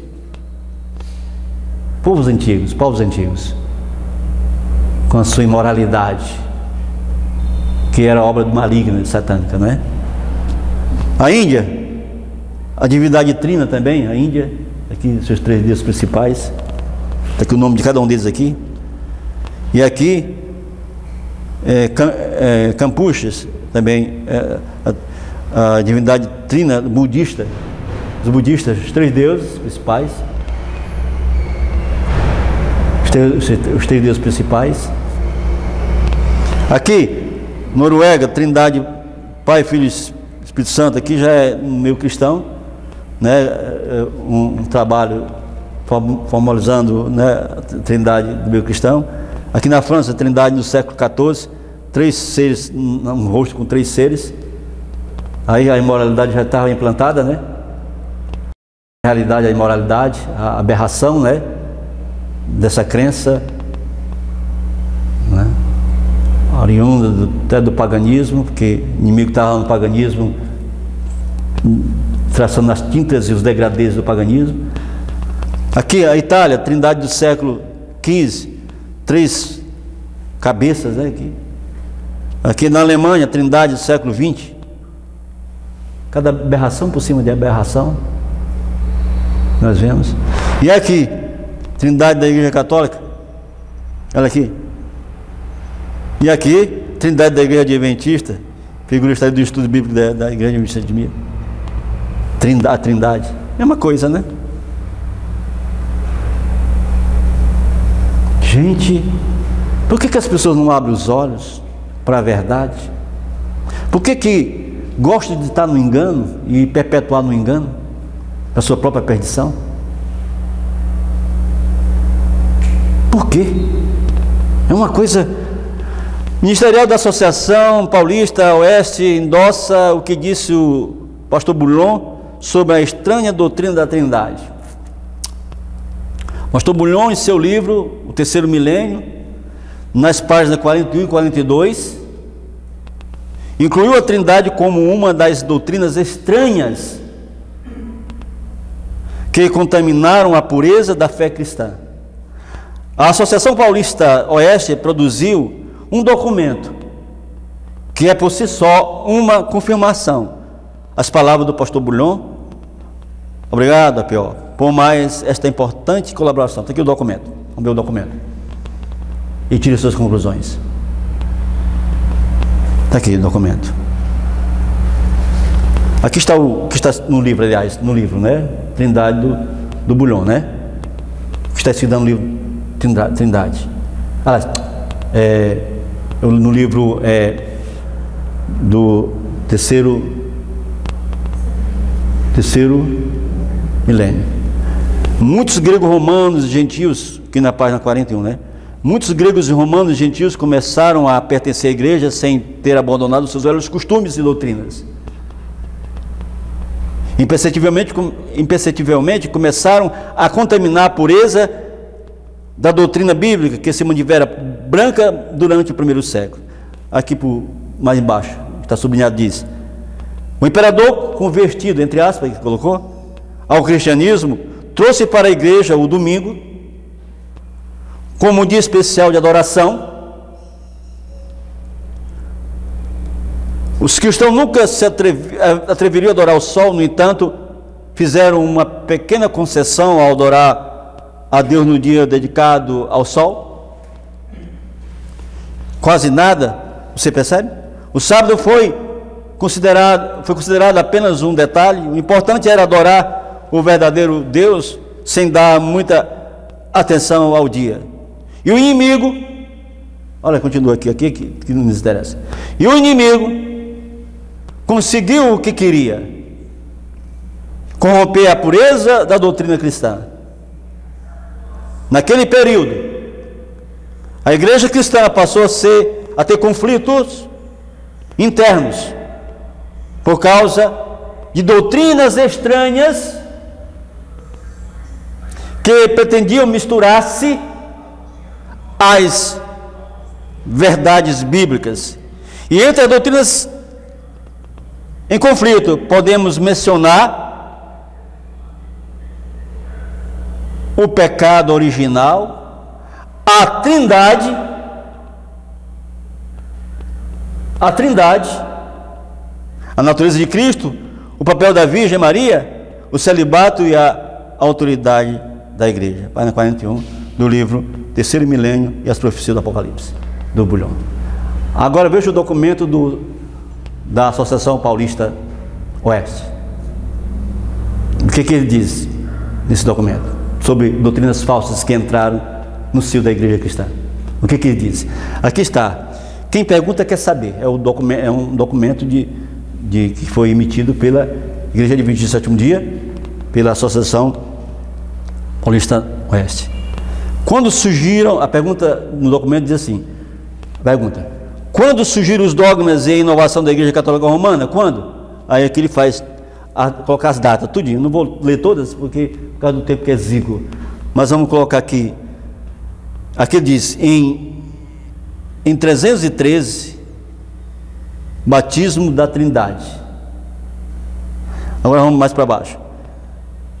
Povos antigos, com a sua imoralidade, que era obra maligna, satânica, não é? A Índia, a divindade trina também, a Índia, aqui seus três deuses principais, está aqui o nome de cada um deles aqui. E aqui Campuchas também, a divindade trina budista, os budistas, os três deuses principais, os três deuses principais. Aqui, Noruega, Trindade, Pai, Filho e Espírito Santo, aqui já é meio cristão, né? Um trabalho formalizando, né, a Trindade do meio cristão. Aqui na França, Trindade no século XIV, 3 seres, um rosto com 3 seres. Aí a imoralidade já estava implantada, né? A realidade, a imoralidade, a aberração, né, dessa crença, né, oriunda até do paganismo, porque o inimigo estava no paganismo, traçando as tintas e os degradês do paganismo. Aqui a Itália, Trindade do século XV, 3 cabeças, né, aqui na Alemanha, Trindade do século XX, cada aberração por cima de aberração, nós vemos. E aqui, Trindade da Igreja Católica, olha aqui. E aqui, Trindade da Igreja Adventista, figura do estudo bíblico da Igreja Adventista de Mira. A Trindade, mesma coisa, né? Gente, por que as pessoas não abrem os olhos para a verdade? Por que gostam de estar no engano e perpetuar no engano a sua própria perdição? Por quê? É uma coisa. O Ministerial da Associação Paulista Oeste endossa o que disse o pastor Bullion sobre a estranha doutrina da Trindade. O pastor Bullion, em seu livro O Terceiro Milênio, nas páginas 41 e 42, incluiu a Trindade como uma das doutrinas estranhas que contaminaram a pureza da fé cristã. A Associação Paulista Oeste produziu um documento que é por si só uma confirmação. As palavras do pastor Bullion. Obrigado, APO, por mais esta importante colaboração. Está aqui o documento. Vamos ver o documento e tire suas conclusões. Está aqui o documento. Aqui está o que está no livro, aliás, no livro, né? Trindade do Bullion, né? O que está escrito no livro Trindade. Aliás, no livro do terceiro milênio. Muitos gregos, romanos e gentios, aqui na página 41, né? Muitos gregos, romanos e gentios começaram a pertencer à igreja sem ter abandonado seus velhos costumes e doutrinas. Imperceptivelmente começaram a contaminar a pureza da doutrina bíblica que se mantivera branca durante o primeiro século. Aqui mais embaixo, está sublinhado, diz: o imperador convertido, entre aspas, que colocou, ao cristianismo, trouxe para a igreja o domingo como um dia especial de adoração. Os cristãos nunca se atreveriam a adorar o sol, no entanto, fizeram uma pequena concessão ao adorar a Deus no dia dedicado ao sol. Quase nada, você percebe? O sábado foi considerado apenas um detalhe. O importante era adorar o verdadeiro Deus sem dar muita atenção ao dia. E o inimigo, olha, continua aqui que não nos interessa. E o inimigo conseguiu o que queria: corromper a pureza da doutrina cristã. Naquele período, a igreja cristã passou a ter conflitos internos por causa de doutrinas estranhas que pretendiam misturar-se às verdades bíblicas. E entre as doutrinas em conflito, podemos mencionar o pecado original, a Trindade, a natureza de Cristo, o papel da Virgem Maria, o celibato e a autoridade da igreja. Página 41 do livro Terceiro Milênio e as Profecias do Apocalipse, do Bullion. Agora veja o documento da Associação Paulista Oeste. O que ele diz nesse documento sobre doutrinas falsas que entraram no seio da igreja cristã? O que ele diz? Aqui está: Quem pergunta quer saber. É um documento que foi emitido pela Igreja Adventista do Sétimo Dia, pela Associação Paulista Oeste. Quando surgiram, a pergunta no documento diz assim, pergunta, quando surgiram os dogmas e a inovação da Igreja Católica Romana? Quando? Aí aqui ele faz, colocar as datas, tudinho. Não vou ler todas, porque por causa do tempo que é exíguo. Mas vamos colocar aqui. Aqui diz, em 313, batismo da Trindade. Agora vamos mais para baixo.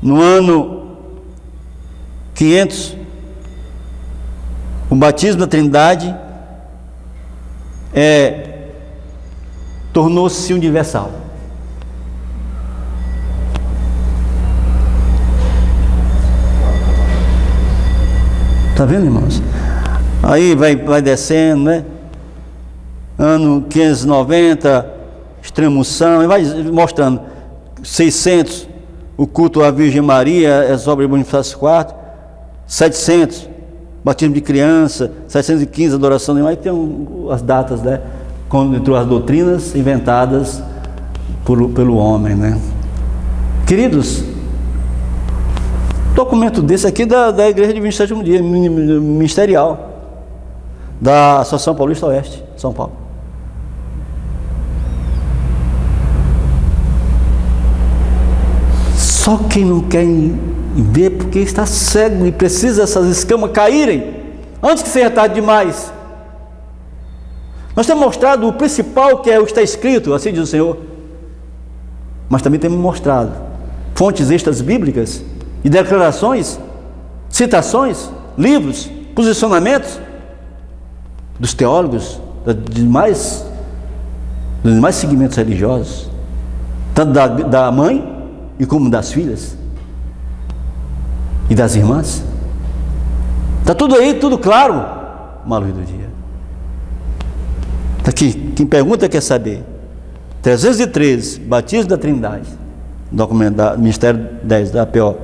No ano 500, o batismo da Trindade tornou-se universal. Está vendo, irmãos? Aí vai descendo, né? Ano 590, extrema-unção, e vai mostrando. 600, o culto à Virgem Maria, é sobre Bonifácio IV. 700, batismo de criança. 715, adoração de animais. Tem as datas, né? Quando entrou as doutrinas inventadas pelo homem, né? Queridos, documento desse aqui da Igreja Adventista do Sétimo Dia, ministerial, da Associação Paulista Oeste, São Paulo. Só quem não quer ver porque está cego e precisa essas escamas caírem antes que seja tarde demais. Nós temos mostrado o principal, que é o que está escrito, assim diz o Senhor, mas também temos mostrado fontes extras bíblicas e declarações, citações, livros, posicionamentos dos teólogos, dos demais segmentos religiosos, tanto da mãe e como das filhas e das irmãs. Está tudo aí, tudo claro, uma luz do dia. Está aqui, quem pergunta quer saber. 313, batismo da Trindade, documento do Ministério 10 da APO.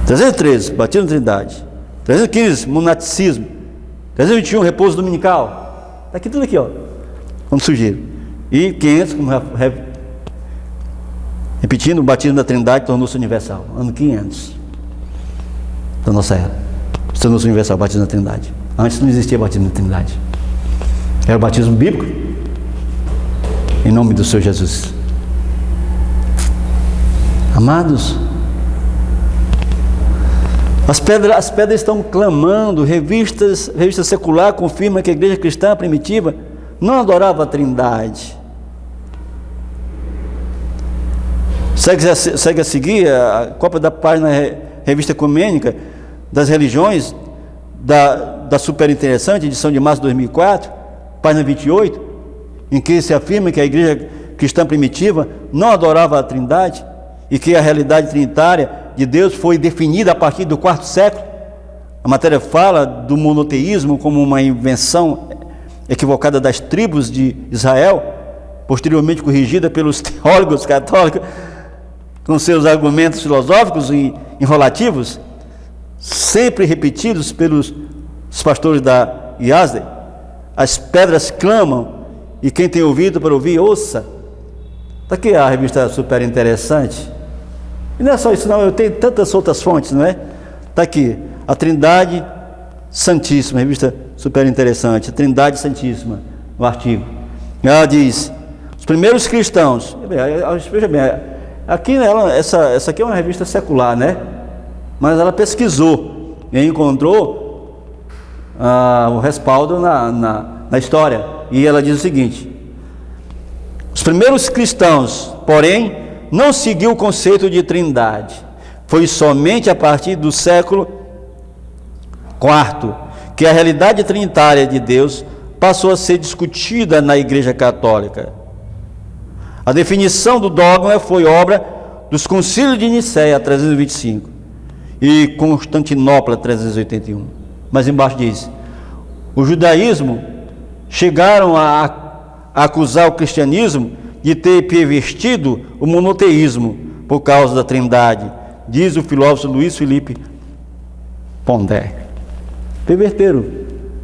313, batismo da Trindade. 315, monaticismo. 321, repouso dominical. Está aqui tudo aqui, ó, como sugiro. E 500, como repetindo, o batismo da Trindade tornou-se universal. Ano 500 da nossa era. Tornou-se universal o batismo da Trindade. Antes não existia batismo da Trindade. Era o batismo bíblico, em nome do Senhor Jesus. Amados, as pedras estão clamando. Revista secular confirma que a igreja cristã primitiva não adorava a Trindade. Segue a seguir a cópia da página Revista Ecumênica das Religiões, da Super Interessante, edição de março de 2004, página 28, em que se afirma que a igreja cristã primitiva não adorava a Trindade e que a realidade trinitária de Deus foi definida a partir do quarto século. A matéria fala do monoteísmo como uma invenção equivocada das tribos de Israel, posteriormente corrigida pelos teólogos católicos com seus argumentos filosóficos e enrolativos, sempre repetidos pelos pastores da IASDE. As pedras clamam, e quem tem ouvido para ouvir, ouça. Está aqui a revista Super Interessante. E não é só isso não, eu tenho tantas outras fontes, não é? Está aqui, a Trindade Santíssima, revista Super Interessante, a Trindade Santíssima, o artigo. Ela diz, os primeiros cristãos, veja bem, aqui essa aqui é uma revista secular, né? Mas ela pesquisou e encontrou o respaldo na história. E ela diz o seguinte: os primeiros cristãos, porém, não seguiu o conceito de Trindade. Foi somente a partir do século IV que a realidade trinitária de Deus passou a ser discutida na Igreja Católica. A definição do dogma foi obra dos concílios de Nicéia, 325, e Constantinopla, 381. Mas embaixo diz: o judaísmo chegaram a acusar o cristianismo de ter pervertido o monoteísmo por causa da Trindade, diz o filósofo Luiz Felipe Pondé. Perverteram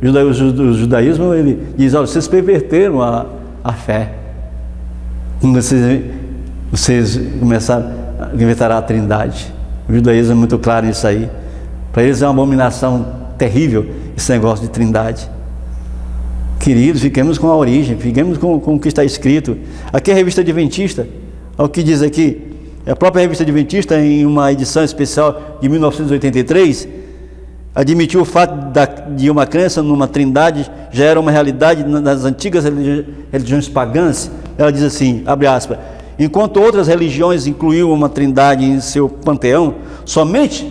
o judaísmo, ele diz: olha, vocês perverteram a fé. Quando vocês começaram a inventar a Trindade. O judaísmo é muito claro nisso aí. Para eles é uma abominação terrível esse negócio de Trindade. Queridos, fiquemos com a origem, fiquemos com o que está escrito. Aqui é a Revista Adventista, olha o que diz aqui. A própria Revista Adventista, em uma edição especial de 1983, admitiu o fato de uma crença numa Trindade já era uma realidade nas antigas religiões pagãs. Ela diz assim, abre aspas: enquanto outras religiões incluíam uma Trindade em seu panteão, somente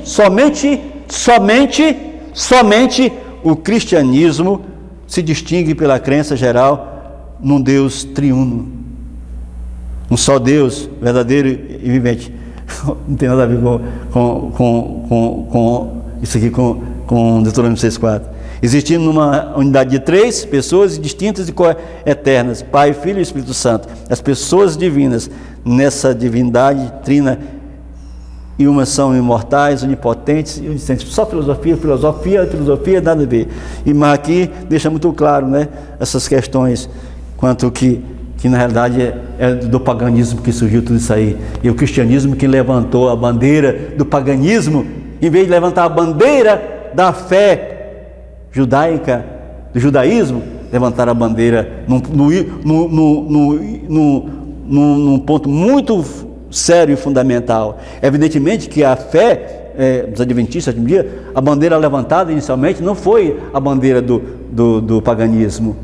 o cristianismo se distingue pela crença geral num Deus triuno, um só Deus verdadeiro e vivente. Não tem nada a ver com isso aqui, com Deuteronômio 6,4. Existindo uma unidade de três pessoas distintas e eternas, Pai, Filho e Espírito Santo, as pessoas divinas nessa divindade trina, e umas são imortais, onipotentes e oniscientes. Só filosofia, nada a ver. Mas aqui deixa muito claro, né, essas questões, quanto que na realidade é do paganismo que surgiu tudo isso aí. E o cristianismo que levantou a bandeira do paganismo, em vez de levantar a bandeira da fé judaica, do judaísmo, levantar a bandeira num ponto muito sério e fundamental. Evidentemente que a fé dos adventistas de um dia, a bandeira levantada inicialmente não foi a bandeira do paganismo,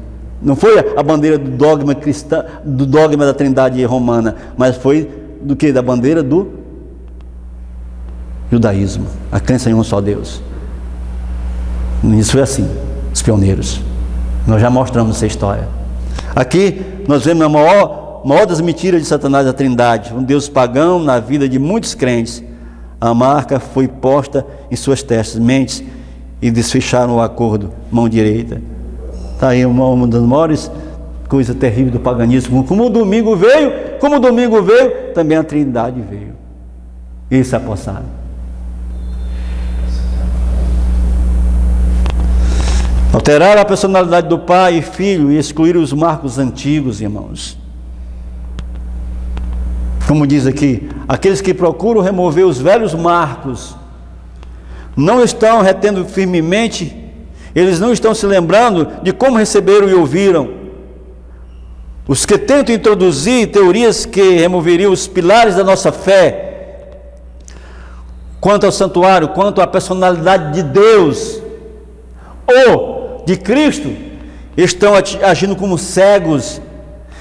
não foi a bandeira do dogma cristão, do dogma da Trindade romana, mas foi do que? Da bandeira do judaísmo, a crença em um só Deus. Isso foi assim, os pioneiros. Nós já mostramos essa história. Aqui nós vemos a maior das mentiras de Satanás, a Trindade, um Deus pagão na vida de muitos crentes. A marca foi posta em suas testas, mentes, e desfecharam o acordo, mão direita. Está aí uma das maiores coisas terríveis do paganismo. Como o domingo veio, também a Trindade veio. Eles se apossaram. Alteraram a personalidade do Pai e Filho e excluíram os marcos antigos, irmãos. Como diz aqui, aqueles que procuram remover os velhos marcos não estão retendo firmemente, eles não estão se lembrando de como receberam e ouviram. Os que tentam introduzir teorias que removeriam os pilares da nossa fé, quanto ao santuário, quanto à personalidade de Deus ou de Cristo, estão agindo como cegos,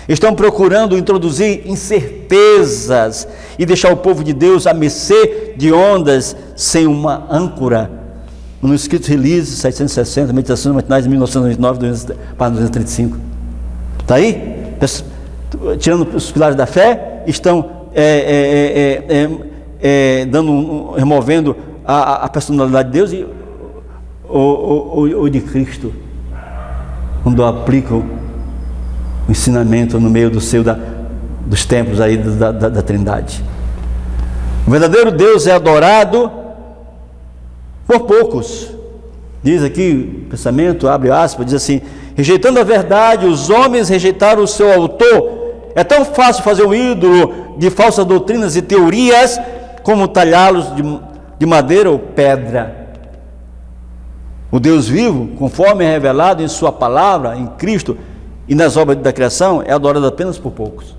estão procurando introduzir incertezas e deixar o povo de Deus à mercê de ondas sem uma âncora. No escrito Release 760, Meditações Matinais de 1999 para 235. Está aí? Tirando os pilares da fé, estão removendo a personalidade de Deus ou de Cristo, quando aplicam o ensinamento no meio dos templos aí da Trindade. O verdadeiro Deus é adorado por poucos. Diz aqui o pensamento, abre aspas, diz assim: rejeitando a verdade, os homens rejeitaram o seu autor. É tão fácil fazer um ídolo de falsas doutrinas e teorias como talhá-los de madeira ou pedra. O Deus vivo, conforme é revelado em sua palavra, em Cristo e nas obras da criação, é adorado apenas por poucos.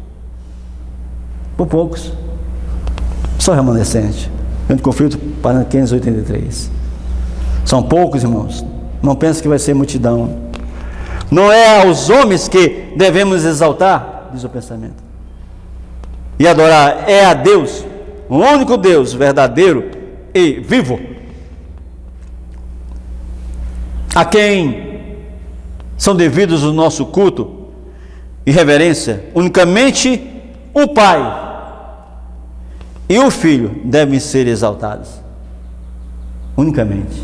Por poucos. Só remanescente. Grande conflito para 583. São poucos, irmãos. Não pense que vai ser multidão. Não é aos homens que devemos exaltar, diz o pensamento, e adorar, é a Deus, o único Deus verdadeiro e vivo, a quem são devidos o nosso culto e reverência. Unicamente o Pai e o Filho devem ser exaltados. Unicamente.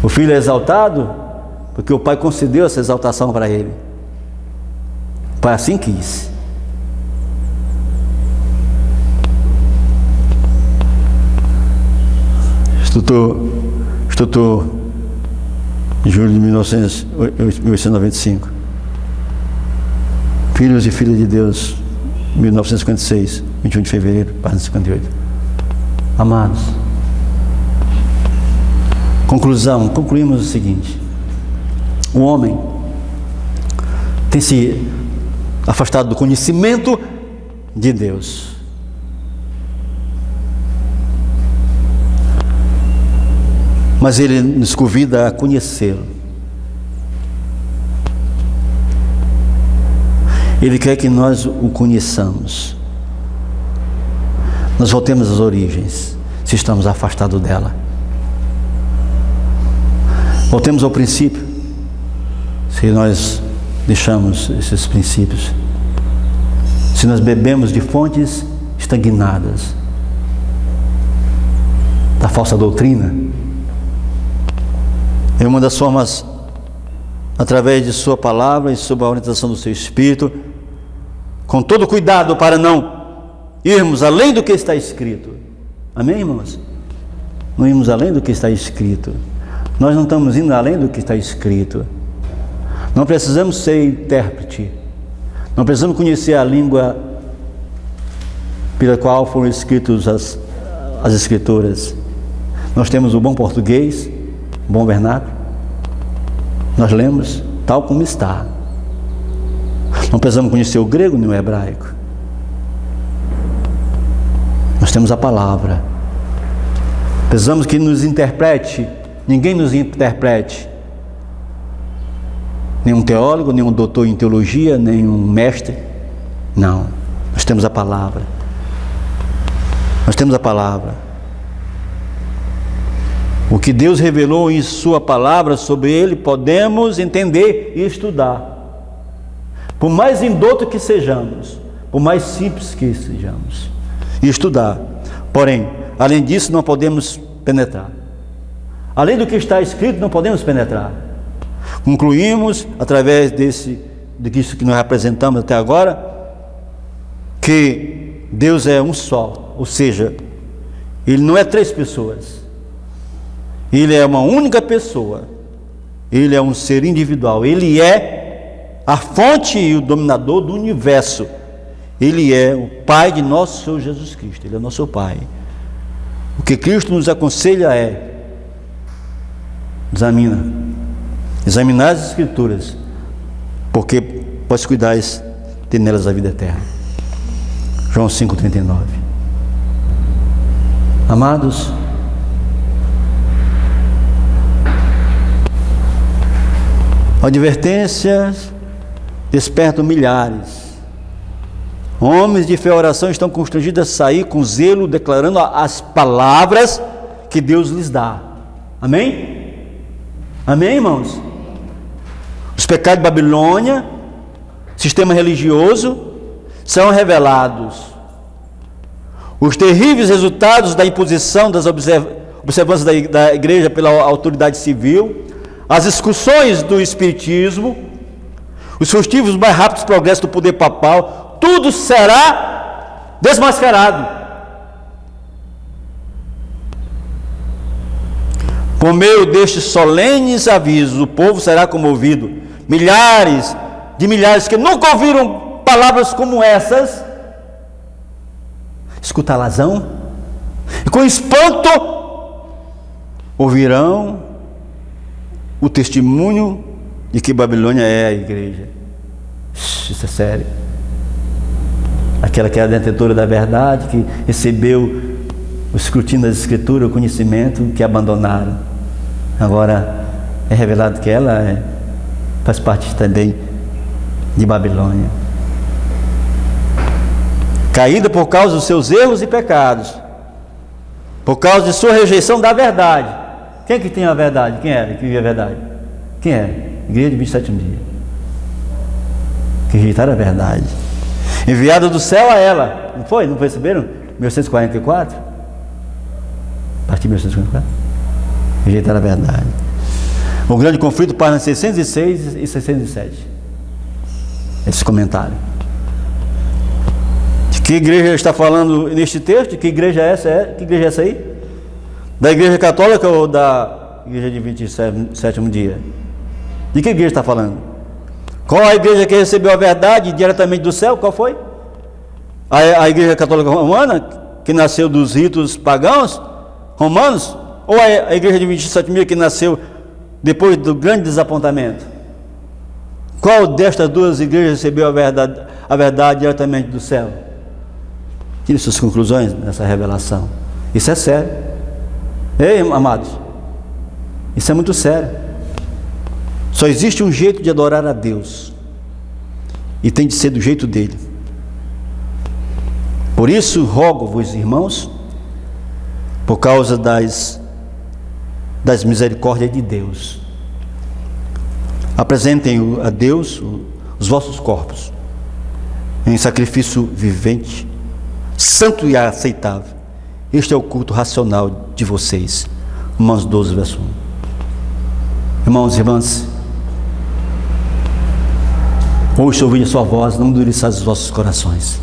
O Filho é exaltado porque o Pai concedeu essa exaltação para ele. O Pai assim quis. Instrutor julho de 1895. Filhos e Filhas de Deus, 1956, 21 de fevereiro, página 58. Amados, concluímos o seguinte: o homem tem se afastado do conhecimento de Deus. Mas Ele nos convida a conhecê-lo. Ele quer que nós o conheçamos. Nós voltemos às origens, se estamos afastados dela. Voltemos ao princípio, se nós deixamos esses princípios. Se nós bebemos de fontes estagnadas, da falsa doutrina. É uma das formas, através de sua palavra e sob a orientação do seu Espírito, com todo cuidado para não irmos além do que está escrito. Amém, irmãos? Não irmos além do que está escrito. Nós não estamos indo além do que está escrito. Não precisamos ser intérprete. Não precisamos conhecer a língua pela qual foram escritas as Escrituras. Nós temos o bom português, bom vernáculo, nós lemos tal como está. Não precisamos conhecer o grego nem o hebraico. Nós temos a palavra. Precisamos que nos interprete. Ninguém nos interprete. Nenhum teólogo, nenhum doutor em teologia, nenhum mestre. Não. Nós temos a palavra. Nós temos a palavra. O que Deus revelou em sua palavra sobre ele, podemos entender e estudar. Por mais indouto que sejamos, por mais simples que sejamos, e estudar. Porém, além disso, não podemos penetrar. Além do que está escrito, não podemos penetrar. Concluímos, através disso que nós apresentamos até agora, que Deus é um só, ou seja, Ele não é três pessoas. Ele é uma única pessoa. Ele é um ser individual. Ele é a fonte e o dominador do universo. Ele é o Pai de nosso Senhor Jesus Cristo. Ele é nosso Pai. O que Cristo nos aconselha é: examinar as Escrituras, porque podes cuidar de nelas a vida eterna. João 5,39. Amados, advertências despertam milhares. Homens de fé e oração estão constrangidos a sair com zelo, declarando as palavras que Deus lhes dá. Amém? Amém, irmãos? Os pecados de Babilônia, sistema religioso, são revelados. Os terríveis resultados da imposição das observâncias da igreja pela autoridade civil, as excursões do espiritismo, os furtivos mais rápidos progressos do poder papal, tudo será desmascarado. Por meio destes solenes avisos, o povo será comovido. Milhares de milhares que nunca ouviram palavras como essas, escutá-las-ão, e com espanto ouvirão o testemunho de que Babilônia é a igreja. Isso é sério. Aquela que é a detentora da verdade, que recebeu o escrutínio das Escrituras, o conhecimento, que abandonaram. Agora é revelado que ela faz parte também de Babilônia. Caída por causa dos seus erros e pecados, por causa de sua rejeição da verdade. Quem é que tem a verdade? Quem era que vivia a verdade? Quem é? Igreja de 27 dias. Que rejeitaram a verdade. Enviado do céu a ela. Não foi? Não perceberam? 1944? A partir de 1944? Rejeitaram a verdade. O grande conflito, páginas 606 e 607. Esse comentário. De que igreja está falando neste texto? Que igreja é essa? Que igreja é essa aí? Da igreja católica ou da igreja de 27º dia? De que igreja está falando? Qual a igreja que recebeu a verdade diretamente do céu? Qual foi? A igreja católica romana, que nasceu dos ritos pagãos romanos? Ou a igreja de 27 mil que nasceu depois do grande desapontamento? Qual destas duas igrejas recebeu a verdade diretamente do céu? Tire suas conclusões nessa revelação. Isso é sério. Ei, amados, isso é muito sério. Só existe um jeito de adorar a Deus, e tem de ser do jeito dele. Por isso rogo-vos, irmãos, por causa das misericórdias de Deus, apresentem a Deus os vossos corpos em sacrifício vivente, santo e aceitável. Este é o culto racional de vocês. Romanos 12, verso 1. Irmãos e irmãs, hoje ouvi a sua voz, não endureçais os vossos corações.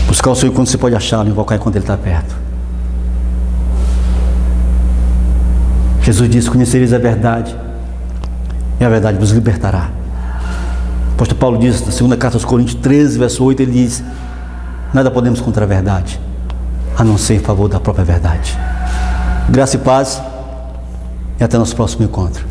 Buscar o Senhor quando você pode achá-lo, invocar quando Ele está perto. Jesus disse: conhecereis a verdade, e a verdade vos libertará. O apóstolo Paulo diz na segunda carta aos Coríntios 13, verso 8, ele diz: nada podemos contra a verdade, a não ser em favor da própria verdade. Graça e paz, e até nosso próximo encontro.